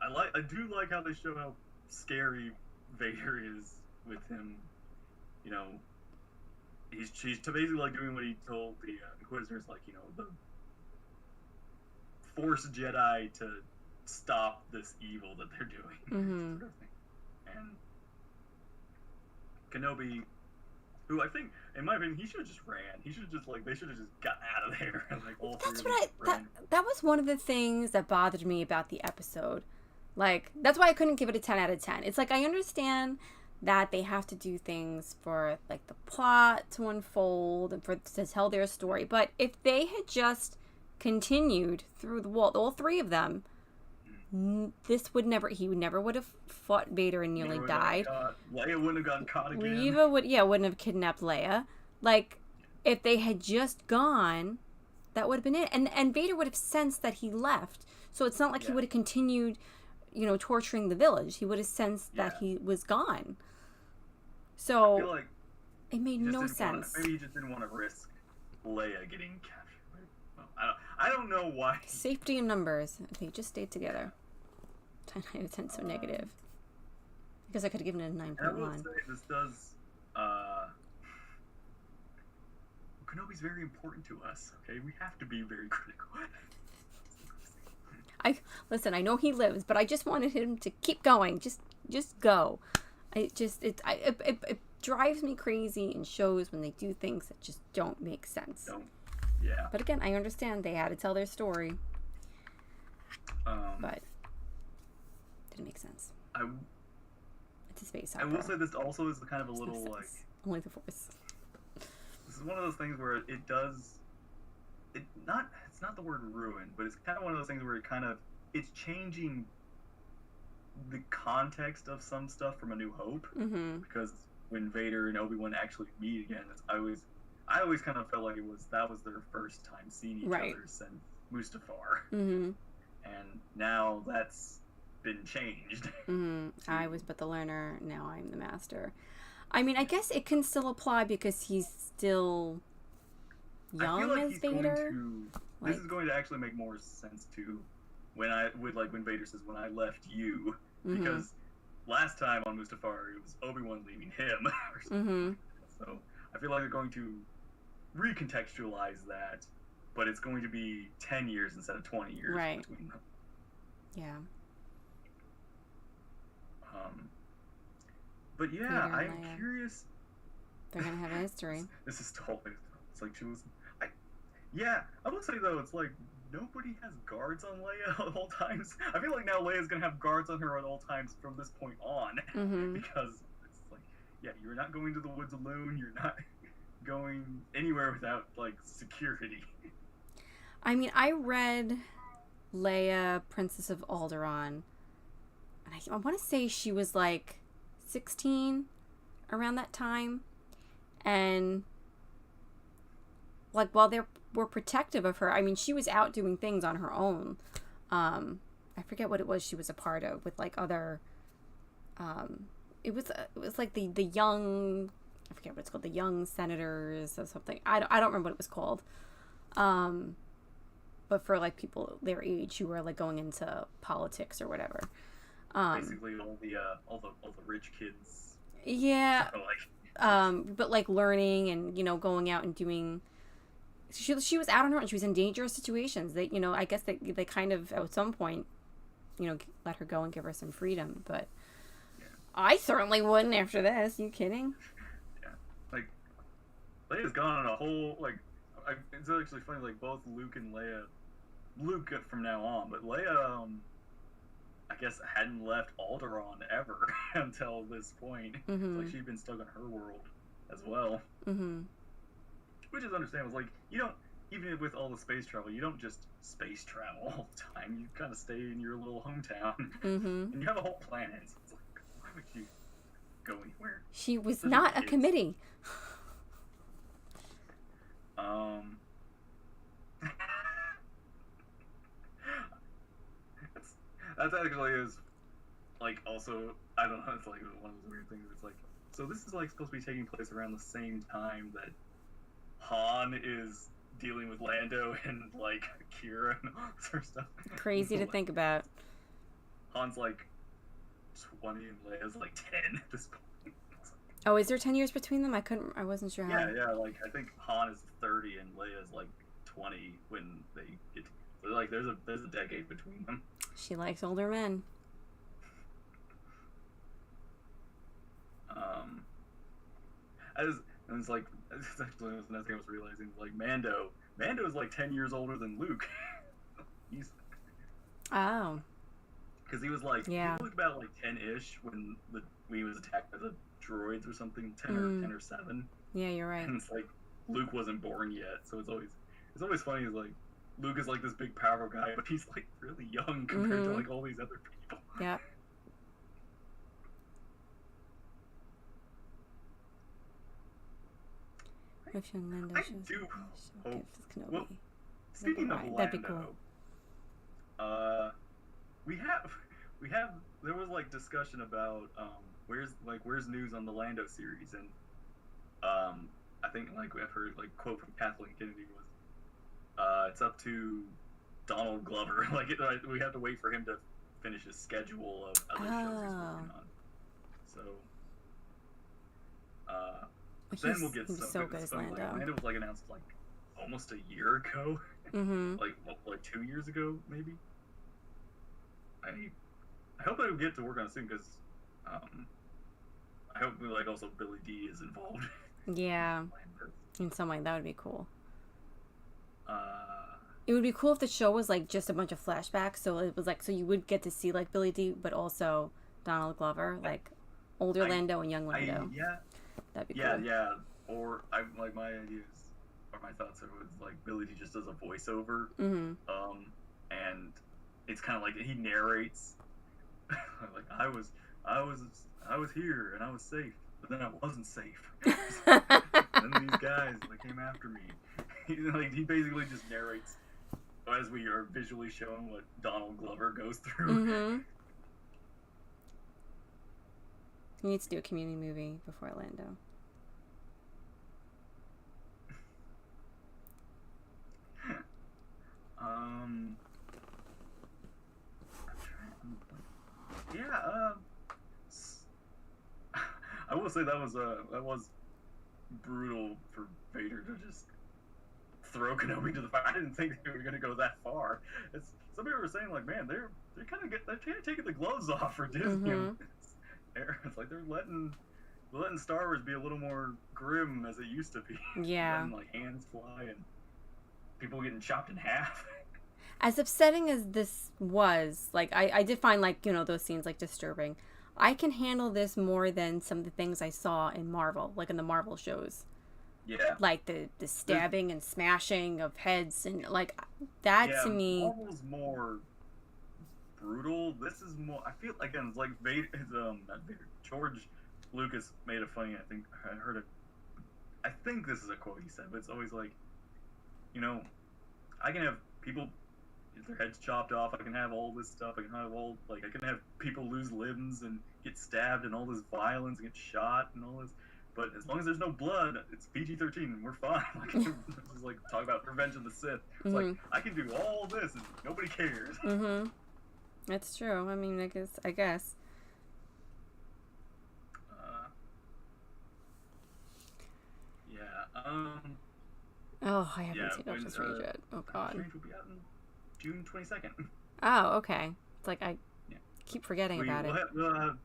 I do like how they show how scary Vader is with him. You know, she's basically like doing what he told the Inquisitors, like, you know, the Force Jedi to stop this evil that they're doing. Sort of thing. And Kenobi, who I think, in my opinion, he should have just ran. He should have just they should have just got out of there. And, like, all that's what that was one of the things that bothered me about the episode. Like, that's why I couldn't give it a 10 out of 10. It's like, I understand that they have to do things for, like, the plot to unfold and to tell their story. But if they had just continued through the wall, all three of them, he never would have fought Vader and nearly died. Leia wouldn't have gotten caught again. Reva wouldn't have kidnapped Leia. Like, if they had just gone, that would have been it. And Vader would have sensed that he left. So it's not like he would have continued, you know, torturing the village. He would have sensed that he was gone. So I feel like it made no sense. Maybe he just didn't want to risk Leia getting captured. I don't know why. Safety in numbers. They just stayed together. 10 out of 10, so negative. Because I could have given it a 9.1. I will say this does. Kenobi's very important to us. Okay, we have to be very critical. Listen. I know he lives, but I just wanted him to keep going. Just go. It drives me crazy in shows when they do things that just don't make sense. Yeah. But again, I understand they had to tell their story. But it didn't make sense. It's a space opera. I will say this also is kind of a little like only the Force. This is one of those things where it's not the word ruin, but it's kind of one of those things where it's changing the context of some stuff from A New Hope, because when Vader and Obi-Wan actually meet again, I always kind of felt like that was their first time seeing each other since Mustafar, and now that's been changed. I was but the learner, now I'm the master. I mean, I guess it can still apply because he's still young as Vader. This is going to actually make more sense to when Vader says, "When I left you," because last time on Mustafar it was Obi-Wan leaving him. Or something. So I feel like they're going to recontextualize that, but it's going to be 10 years instead of 20 years between them. Yeah. But yeah, I'm curious. They're gonna have a history. This is totally. It's like she was. I will say though, it's like nobody has guards on Leia at all times. I feel like now Leia's gonna have guards on her at all times from this point on, because it's like, yeah, you're not going to the woods alone. You're not going anywhere without like security. I mean, I read Leia, Princess of Alderaan, and I want to say she was like 16 around that time, and like while they were protective of her, I mean, she was out doing things on her own. I forget what it was she was a part of with like other. It was like the young, I forget what it's called, the young senators or something. I don't remember what it was called. But for like people their age who were like going into politics or whatever. Basically, all the rich kids. Yeah. But like learning and going out and doing. She was out on her own. She was in dangerous situations. They I guess they kind of at some point, let her go and give her some freedom. But I certainly wouldn't after this. You kidding? Yeah, like Leia's gone on a whole like. It's actually funny. Like both Luke and Leia. Luke from now on, but Leia, I guess hadn't left Alderaan ever until this point. It's like she'd been stuck in her world as well. Which is understandable. Like, you don't, even with all the space travel, you don't just space travel all the time. You kind of stay in your little hometown. And you have a whole planet. So it's like, why would you go anywhere? She was not a committee. That actually is, like, also, I don't know, it's like one of those weird things. It's like, so this is like supposed to be taking place around the same time that Han is dealing with Lando and like Kira and all that sort of stuff. Crazy to think about. Han's like 20 and Leia's like 10 at this point. Oh, is there 10 years between them? I wasn't sure how. Yeah, like I think Han is 30 and Leia's like 20 when they get. So like there's a decade between them. She likes older men. And it's like, it's actually the next thing I was realizing, like Mando is like 10 years older than Luke. Oh. Because he was like, he looked about like 10-ish when he was attacked by the droids or something, 10 or 7. Yeah, you're right. And it's like, Luke wasn't born yet, so it's always funny, is like, Luke is like this big powerful guy, but he's like really young compared to like all these other people. Yeah. I do hope. Well, speaking of Lando, that'd be cool. We have. There was like discussion about where's news on the Lando series, and I think like I've heard like quote from Kathleen Kennedy was, it's up to Donald Glover. Like we have to wait for him to finish his schedule of other shows he's working on. So. Then we'll get so good as Lando. Like, Lando was like announced like almost a year ago, like 2 years ago maybe. I hope I get to work on it soon because I hope like also Billy D is involved. Yeah, in some way that would be cool. It would be cool if the show was like just a bunch of flashbacks, so it was like so you would get to see like Billy D, but also Donald Glover, like older Lando and young Lando. Yeah. That'd be cool. Yeah. Or my idea is, or my thoughts. It was like Billy D just does a voiceover, Mm-hmm. and it's kind of like he narrates, like I was, I was here and I was safe, but then I wasn't safe. And then these guys like came after me. He basically just narrates as we are visually shown what Donald Glover goes through. Mm-hmm. He needs to do a community movie before Orlando. I'm trying, yeah, I will say that was brutal for Vader to just throw Kenobi to the fire. I didn't think they were gonna go that far. Some people were saying like, man, they're kind of taking the gloves off for Disney. Mm-hmm. It's like they're letting Star Wars be a little more grim as it used to be. Yeah. Letting like hands fly and people getting chopped in half. As upsetting as this was, like, I did find, like, you know, those scenes, like, disturbing. I can handle this more than some of the things I saw in Marvel, like in the Marvel shows. Yeah. Like the stabbing and smashing of heads and, like, that to me... Marvel's more brutal. This is more... I feel, again, it's like Vader, not Vader, George Lucas made a funny, I think, I heard it... I think this is a quote he said, but it's always like, you know, I can have people... get their heads chopped off. I can have all this stuff. I can have people lose limbs and get stabbed and all this violence and get shot and all this. But as long as there's no blood, it's PG-13 and we're fine. Like, this is like talk about Revenge of the Sith. It's like I can do all this and nobody cares. Mm-hmm. That's true. I mean, I guess. Yeah. Oh, I haven't seen Doctor Strange yet. Oh God. Strange will be out in June 22nd. Oh, okay. It's like I keep forgetting about it. We'll have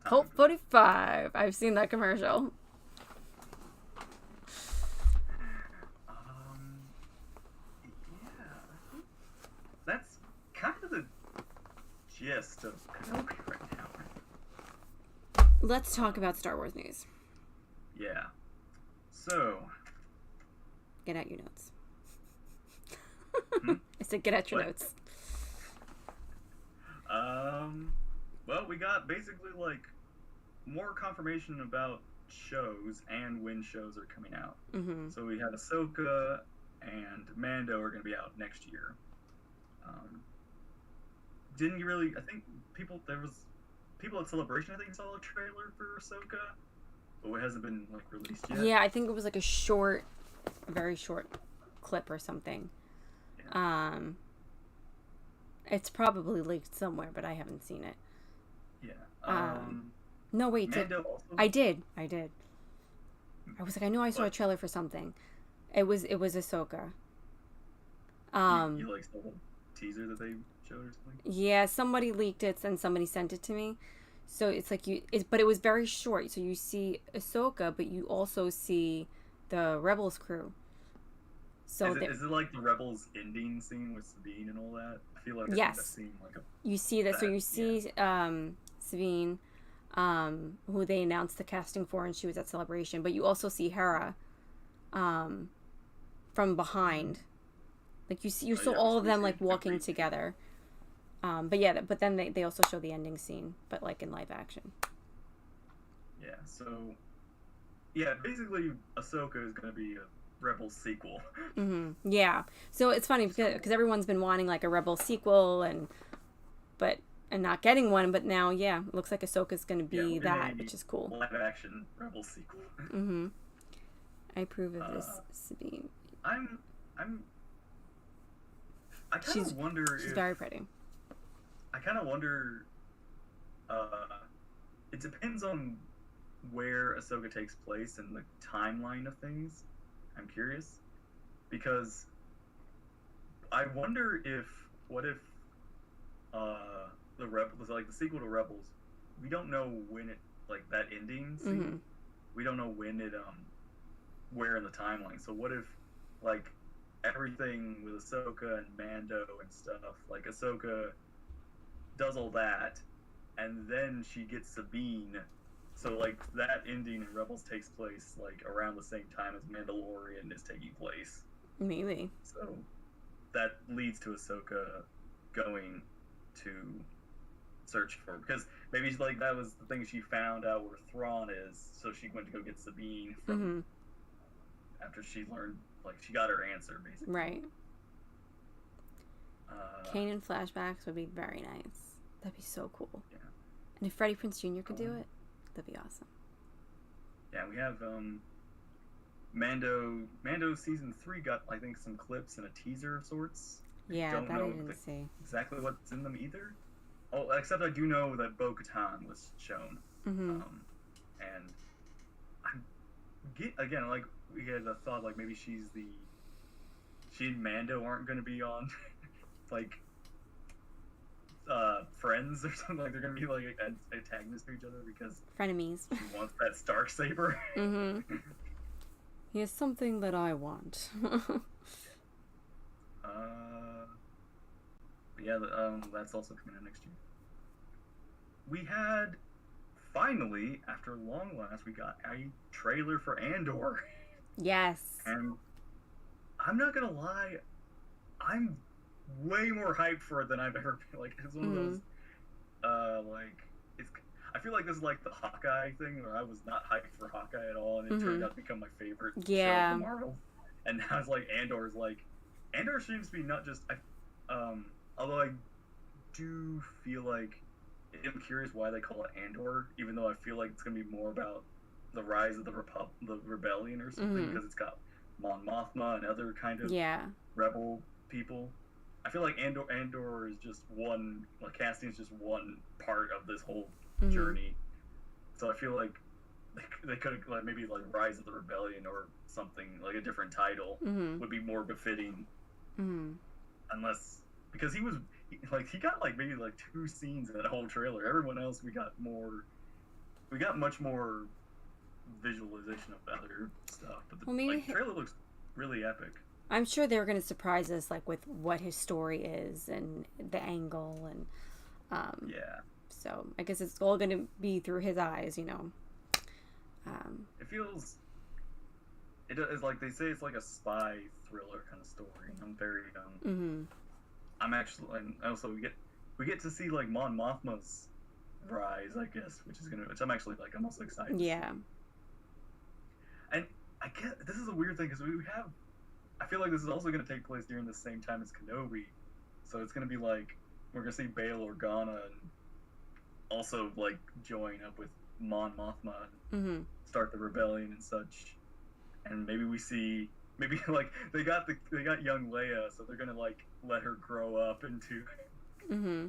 Colt 45. I've seen that commercial. Yeah, that's kind of the gist of Kenobi right now. Let's talk about Star Wars news. Yeah. So. Get out your notes. I said get out your notes. Well, we got basically like more confirmation about shows and when shows are coming out. Mm-hmm. So we have Ahsoka and Mando are going to be out next year. Didn't you really? I think people at Celebration. I think saw a trailer for Ahsoka, but it hasn't been like released yet. Yeah, I think it was like a very short clip or something. Yeah. It's probably leaked somewhere, but I haven't seen it. Yeah. No, wait. I did. I was like, I know I saw a trailer for something. It was Ahsoka. You like saw the teaser that they showed or something? Yeah, somebody leaked it and somebody sent it to me. So it's like but it was very short. So you see Ahsoka, but you also see the Rebels crew. So is it like the Rebels ending scene with Sabine and all that? I feel like yes. I've seen like you see that. So you see Sabine, who they announced the casting for, and she was at Celebration. But you also see Hera, from behind. Like you saw all of them like walking together. But yeah, but then they also show the ending scene, but like in live action. Yeah. So. Yeah, basically, Ahsoka is going to be a Rebels sequel. Mm-hmm. Yeah. So it's funny because everyone's been wanting like a Rebels sequel and not getting one, but now it looks like Ahsoka's going to be that, which is cool. Live action Rebels sequel. Mm-hmm. I approve of this, Sabine. I kind of wonder. She's very pretty. I kind of wonder. It depends on where Ahsoka takes place and the timeline of things. I'm curious because I wonder what if the Rebels, like the sequel to Rebels, we don't know when it, like that ending scene, mm-hmm. we don't know when it where in the timeline. So what if like everything with Ahsoka and Mando and stuff, like Ahsoka does all that and then she gets Sabine So like that ending in Rebels takes place like around the same time as Mandalorian is taking place. Maybe. So that leads to Ahsoka going to search for, because maybe like that was the thing she found out where Thrawn is, so she went to go get Sabine from after she learned, like she got her answer basically. Right. Kanan flashbacks would be very nice. That'd be so cool. Yeah. And if Freddie Prinze Jr. could do it, that'd be awesome. Yeah, we have Mando season 3 got, I think, some clips and a teaser of sorts. Yeah, don't that know I didn't see exactly what's in them either. Oh, except I do know that Bo-Katan was shown. And again, like we had a thought, like maybe she and Mando aren't going to be on like friends or something, like they're going to be like antagonists to each other because frenemies. She wants that Stark saber. Here's something that I want. Yeah, that's also coming out next year. We had, finally, after long last, we got a trailer for Andor. Yes. And I'm not gonna lie, I'm way more hyped for it than I've ever been. Like, it's one of those, I feel like this is like the Hawkeye thing, where I was not hyped for Hawkeye at all, and it turned out to become my favorite show from Marvel. And now it's like Andor seems to be not just, although I do feel like, I'm curious why they call it Andor, even though I feel like it's going to be more about the rise of the rebellion or something, because it's got Mon Mothma and other kind of rebel people. I feel like Andor is just one, like casting is just one part of this whole journey. So I feel like they could have, like, maybe like Rise of the Rebellion or something, like a different title would be more befitting. Unless, because he got like maybe like 2 scenes in that whole trailer. Everyone else we got much more visualization of other stuff. But the trailer looks really epic. I'm sure they're going to surprise us, like, with what his story is and the angle and so I guess it's all going to be through his eyes, you know. It feels, it is like they say, it's like a spy thriller kind of story. I'm very I'm actually, and also we get to see like Mon Mothma's rise, I guess, which I'm actually like, I'm also excited. Yeah. And I get, this is a weird thing, because I feel like this is also going to take place during the same time as Kenobi, so it's going to be like we're going to see Bail Organa and also like join up with Mon Mothma and start the rebellion and such. And maybe we see, like they got young Leia, so they're gonna like let her grow up into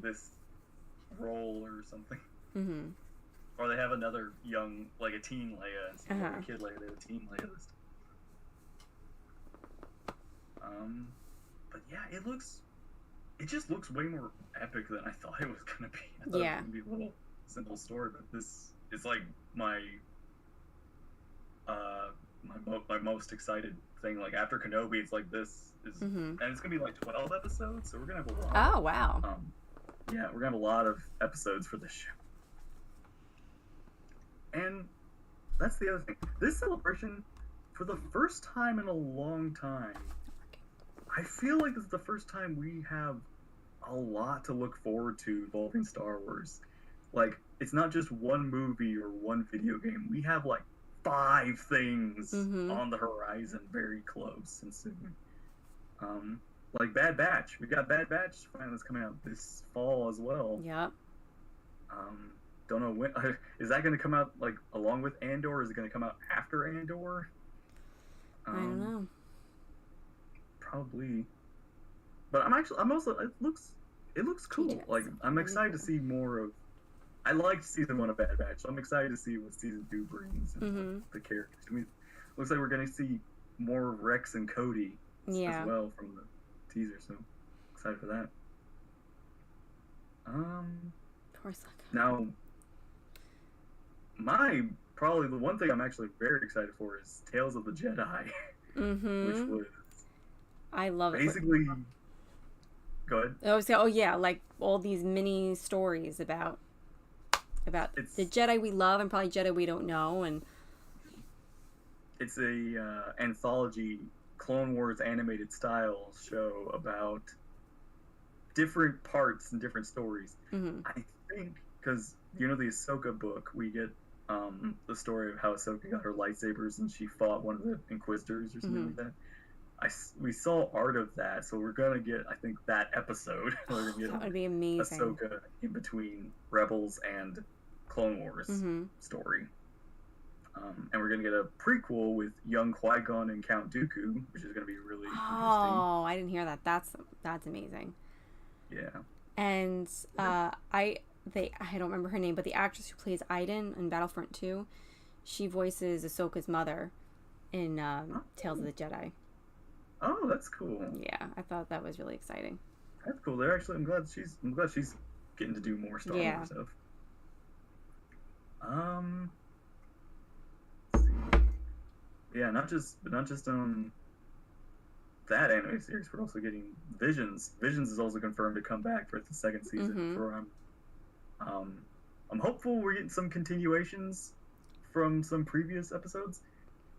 this role or something. Or they have another young, like a teen Leia, instead of a kid Leia, they have a teen Leia this time. But yeah, it just looks way more epic than I thought it was gonna be. I thought it was gonna be a little simple story, but this is like my most excited thing. Like after Kenobi, it's like this is, and it's gonna be like 12 episodes, so we're gonna have a lot. Oh wow! Yeah, we're gonna have a lot of episodes for this show. And that's the other thing. This celebration, for the first time in a long time, I feel like this is the first time we have a lot to look forward to involving Star Wars. Like, it's not just one movie or one video game. We have like 5 things on the horizon, very close and soon. Like Bad Batch. We got Bad Batch finally that's coming out this fall as well. Yep. Don't know when. Is that going to come out like along with Andor? Or is it going to come out after Andor? I don't know. Probably. But I'm also. It looks cool. Like, I'm excited to see more of. I liked season 1 of Bad Batch, so I'm excited to see what season 2 brings and the characters. I mean, looks like we're going to see more of Rex and Cody as well from the teaser, so excited for that. Now, probably the one thing I'm actually very excited for is Tales of the Jedi, which was I love basically. it. Go ahead. Oh yeah, like all these mini stories about about It's the Jedi we love and probably Jedi we don't know, and it's a anthology Clone Wars animated style show about different parts and different stories. mm-hmm. I think because the Ahsoka book, we get the story of how Ahsoka got her lightsabers and she fought one of the Inquisitors or something like that. We saw art of that, so we're gonna get, I think, that episode. We're gonna get that would be amazing. Ahsoka in between Rebels and Clone Wars story. And we're gonna get a prequel with young Qui-Gon and Count Dooku, which is gonna be really interesting. Oh, I didn't hear that. That's amazing. Yeah. And I don't remember her name, but the actress who plays Iden in Battlefront 2, she voices Ahsoka's mother in Tales of the Jedi. Oh, that's cool. Yeah, I thought that was really exciting. That's cool. They're actually, I'm glad she's getting to do more Star Wars stuff. Let's see. Yeah, not just that anime series. We're also getting Visions. Visions is also confirmed to come back for the second season. I'm hopeful we're getting some continuations from some previous episodes,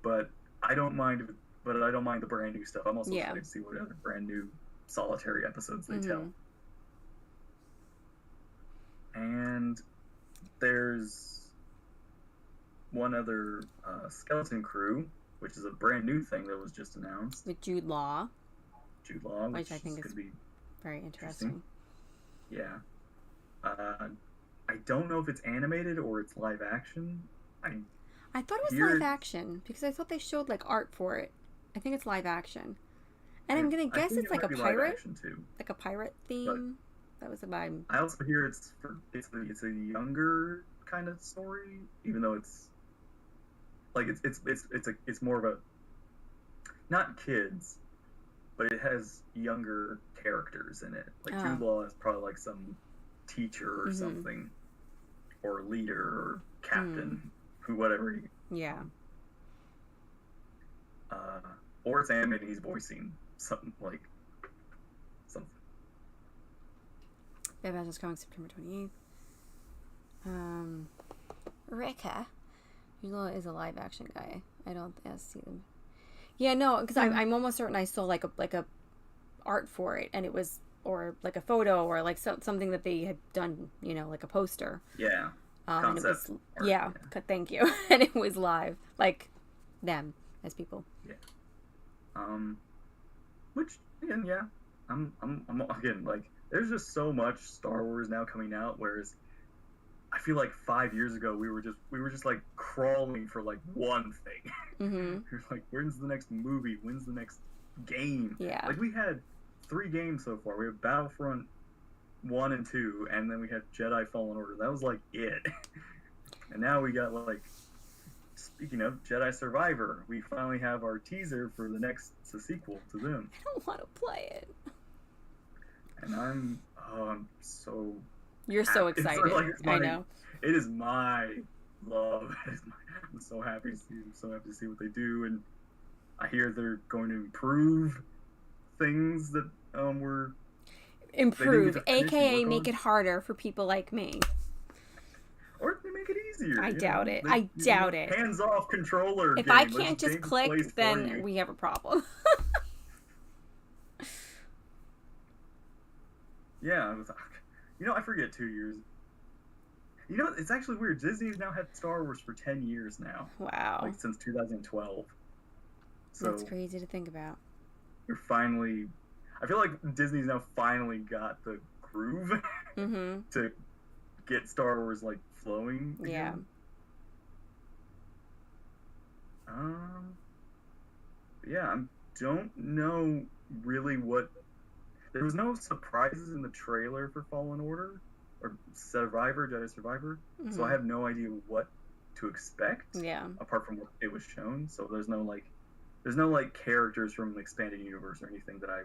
but I don't mind the brand new stuff. I'm also excited to see what other brand new solitary episodes they tell. And there's one other Skeleton Crew, which is a brand new thing that was just announced. With Jude Law, which I think is be very interesting. Yeah. I don't know if it's animated or it's live action. I thought it was live action because I thought they showed like art for it. I think it's live action, and I'm gonna guess it's like a pirate, like a pirate theme. That was the vibe. I also hear it's a younger kind of story, even though it's like it's more of a, not kids, but it has younger characters in it. Like Jude Law is probably like some teacher or something, or leader or captain, whatever. Or it's animated. He's voicing something. Yeah, that's coming September 28th. Rika, Jude is a live action guy. I don't see them. Yeah, no, because I'm almost certain I saw like a art for it, and it was, or like a photo, or like something that they had done, like a poster. Yeah. And it was thank you, and it was live, like them as people. Yeah. Which again, I'm again, like, there's just so much Star Wars now coming out, whereas I feel like 5 years ago we were just like crawling for like one thing. We were like, when's the next movie? When's the next game? Yeah. Like, we had 3 games so far. We have Battlefront 1 and 2, and then we had Jedi Fallen Order. That was like it. And now we got, like, speaking of Jedi Survivor, we finally have our teaser for the next sequel to them. I don't want to play it. And I'm so... You're so excited. I know. It is my love. I'm so happy to see them. So happy to see what they do, and I hear they're going to improve things that were... Improve, aka make it harder for people like me. Or they make it easier. I doubt it. I doubt it. Hands-off controller. If I can't just click, then we have a problem. Yeah, I forget 2 years. It's actually weird. Disney's now had Star Wars for 10 years now. Wow. Like, since 2012. So that's crazy to think about. You're finally... I feel like Disney's now finally got the groove to get Star Wars, like, flowing again. Yeah. I don't know really what... There was no surprises in the trailer for Fallen Order or Jedi Survivor, so I have no idea what to expect. Yeah. Apart from what it was shown, so there's no characters from the expanded universe or anything that I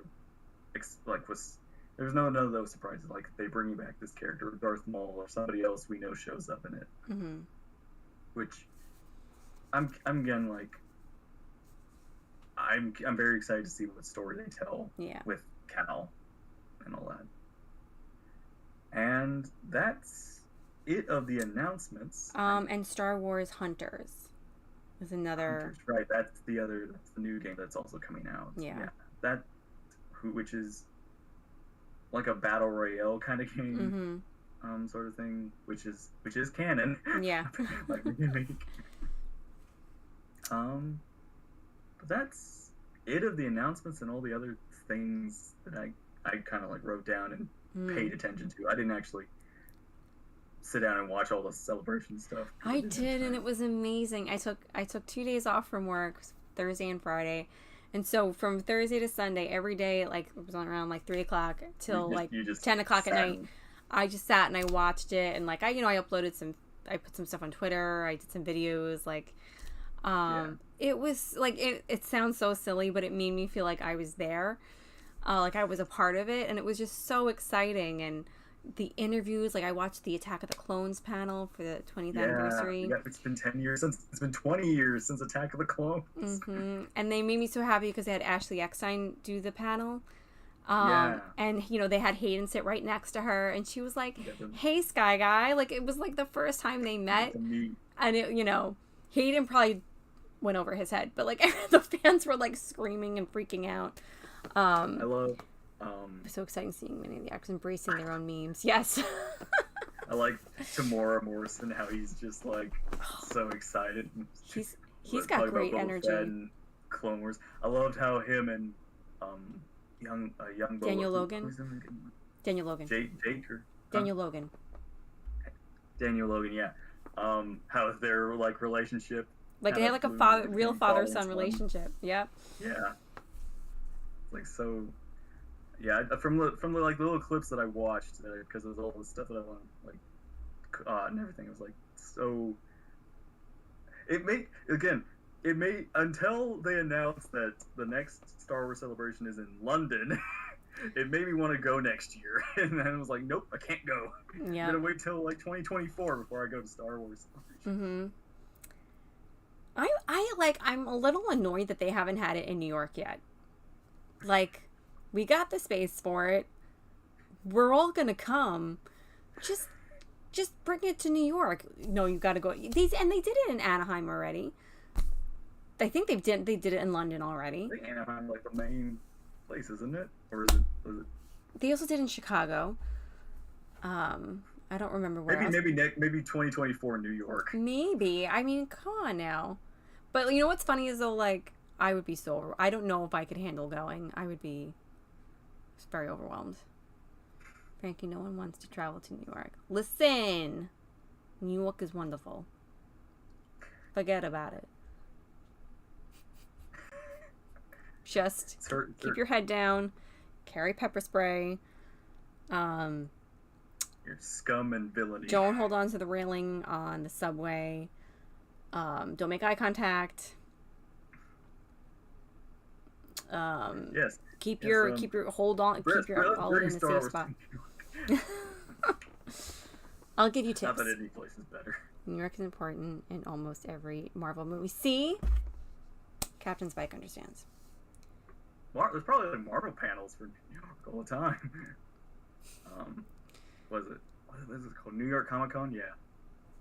there's none of those surprises. Like, they bring back this character, Darth Maul, or somebody else we know shows up in it. Which I'm again, like, I'm very excited to see what story they tell with Cal and all that. And that's it of the announcements. And Star Wars Hunters is another. Hunters, right? That's the new game that's also coming out. Yeah. That, which is like a battle royale kind of game, sort of thing, which is canon. Yeah. Like we can make it. But that's it of the announcements and all the other things that I kind of like wrote down and paid attention to. I didn't actually sit down and watch all the celebration stuff. I did, and it was amazing. I took 2 days off from work, Thursday and Friday, and so from Thursday to Sunday, every day, like it was around like 3 o'clock till you just 10 o'clock at night. I just sat and I watched it, and like I uploaded I put some stuff on Twitter. I did some videos, like. It was like it sounds so silly, but it made me feel like I was there, like I was a part of it, and it was just so exciting. And the interviews, like I watched the Attack of the Clones panel for the 20th anniversary. Yeah, it's been 20 years since Attack of the Clones. And they made me so happy because they had Ashley Eckstein do the panel. And they had Hayden sit right next to her, and she was like, "Hey, Sky Guy," like it was like the first time they met, and it, Hayden probably went over his head, but like the fans were like screaming and freaking out. I love it's so exciting seeing many of the actors embracing their own memes. Yes. I like Tamora Morrison, how he's just like so excited. He's got great energy. And Clone Wars. I loved how him and young Daniel Logan. Daniel Logan. Daniel Logan. Daniel Logan, yeah. How their like relationship. Like they had like a real father-son relationship. Yep. Yeah. Like so. Yeah, from the like little clips that I watched, because of all the stuff that I want, like, and everything. It was like so. It made until they announced that the next Star Wars celebration is in London. It made me want to go next year, and then I was like, nope, I can't go. Yeah. I'm gonna wait till like 2024 before I go to Star Wars celebration. I'm a little annoyed that they haven't had it in New York yet. Like, we got the space for it. We're all gonna come. Just bring it to New York. No, you gotta go. They did it in Anaheim already. I think they did it in London already. I think Anaheim like the main place, isn't it? Or is it? They also did in Chicago. I don't remember where. Maybe 2024 in New York. Maybe. I mean, come on now. But you know what's funny is though, like I would be I don't know if I could handle going. I would be very overwhelmed. Frankie, no one wants to travel to New York. Listen, New York is wonderful. Forget about it. Just keep your head down. Carry pepper spray. Your scum and villainy. Don't hold on to the railing on the subway. Don't make eye contact. Yes. Keep your hold on. Keep your all in a safe spot. I'll give you tips. Not that any place is better. New York is important in almost every Marvel movie. See, Captain Spike understands. There's probably like Marvel panels for New York all the time. What is it called? New York Comic Con? Yeah.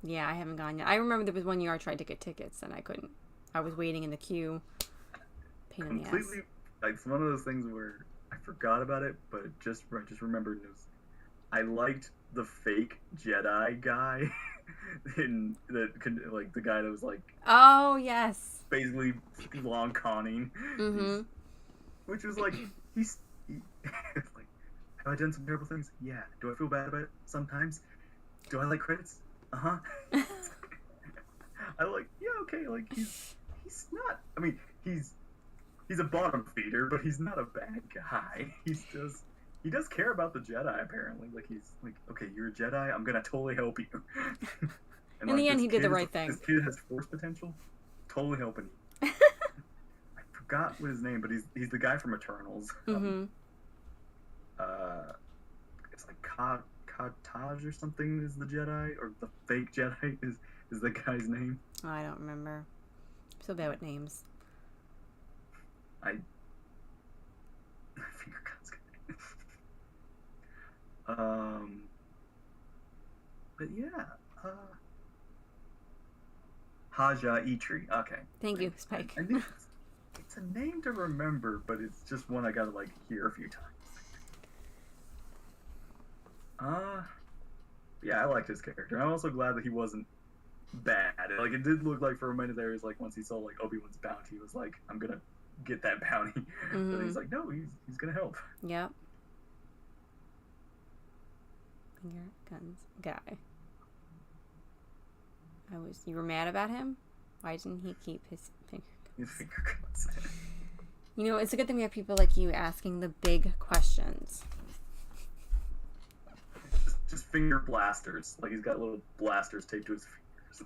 Yeah, I haven't gone yet. I remember there was one year I tried to get tickets and I couldn't. I was waiting in the queue. Pain in the ass. Completely, like it's one of those things where I forgot about it, but just remembered news. I liked the fake Jedi guy in like the guy that was like. Oh yes. Basically, long conning. Mm-hmm. Which was like it's like, have I done some terrible things? Yeah. Do I feel bad about it? Sometimes. Do I like credits? Uh-huh. I like, yeah, okay, like he's not, I mean, he's a bottom feeder, but he's not a bad guy. He does care about the Jedi, apparently. Like, he's like, okay, you're a Jedi, I'm gonna totally help you. And in the end, he did the right thing. This kid has force potential, totally helping you. I forgot what his name, but he's the guy from Eternals. Mm-hmm. It's like Taj or something is the Jedi, or the fake Jedi is the guy's name. Oh, I don't remember. I'm so bad with names. I finger guns. But yeah, Haja Itri. Okay. Thank you, Spike. I think it's a name to remember, but it's just one I gotta like hear a few times. Yeah, I liked his character. I'm also glad that he wasn't bad. Like it did look like for a minute there, he's like once he saw like Obi-Wan's bounty, he was like, I'm gonna get that bounty. But he's like, no, he's gonna help. Yep. Finger guns guy. You were mad about him? Why didn't he keep his finger guns? His finger guns. You know, it's a good thing we have people like you asking the big questions. Just finger blasters. Like he's got little blasters taped to his fingers.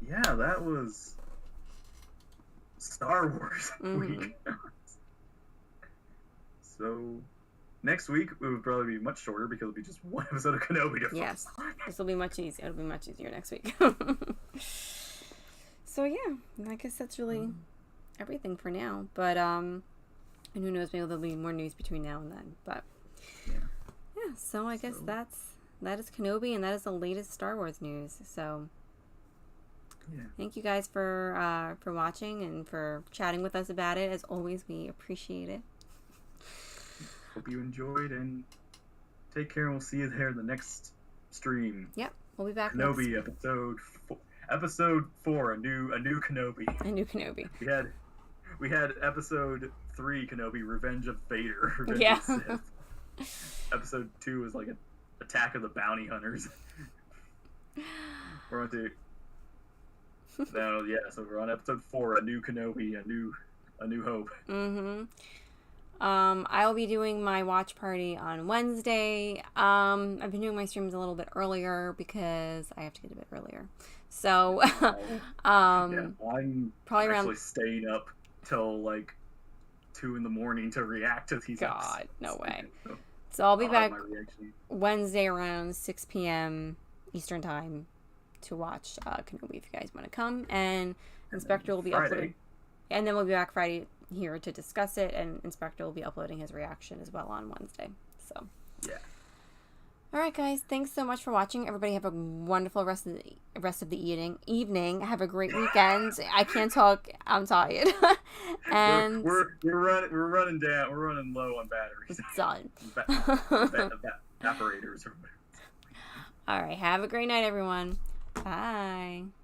Yeah, that was Star Wars week. So next week it would probably be much shorter because it'll be just one episode of Kenobi to Yes, this will be much easier. It'll be much easier next week. So yeah, I guess that's really everything for now. But and who knows, maybe there'll be more news between now and then. But yeah. So I guess that is Kenobi, and that is the latest Star Wars news. So thank you guys for watching and for chatting with us about it. As always, we appreciate it. Hope you enjoyed, and take care, and we'll see you there in the next stream. Yep, we'll be back. Kenobi episode 4, a new Kenobi. A new Kenobi. We had episode 3 Kenobi, Revenge of Vader. Revenge of Sith. Episode 2 was like an Attack of the Bounty Hunters. We're on to so we're on episode 4, a new Kenobi, a new hope. I'll be doing my watch party on Wednesday. I've been doing my streams a little bit earlier because I have to get to bed earlier. So, I'm probably actually staying up till like 2 a.m. to react to these. God, episodes. no way. So I'll be back Wednesday around 6 p.m. Eastern time to watch Kenobi if you guys want to come. And Inspector will be uploading. And then we'll be back Friday here to discuss it, and Inspector will be uploading his reaction as well on Wednesday. So all right, guys, thanks so much for watching. Everybody have a wonderful rest of the evening. Have a great weekend. I can't talk. I'm tired. And we're running down. We're running low on batteries. Done. Evaporators. All right. Have a great night, everyone. Bye.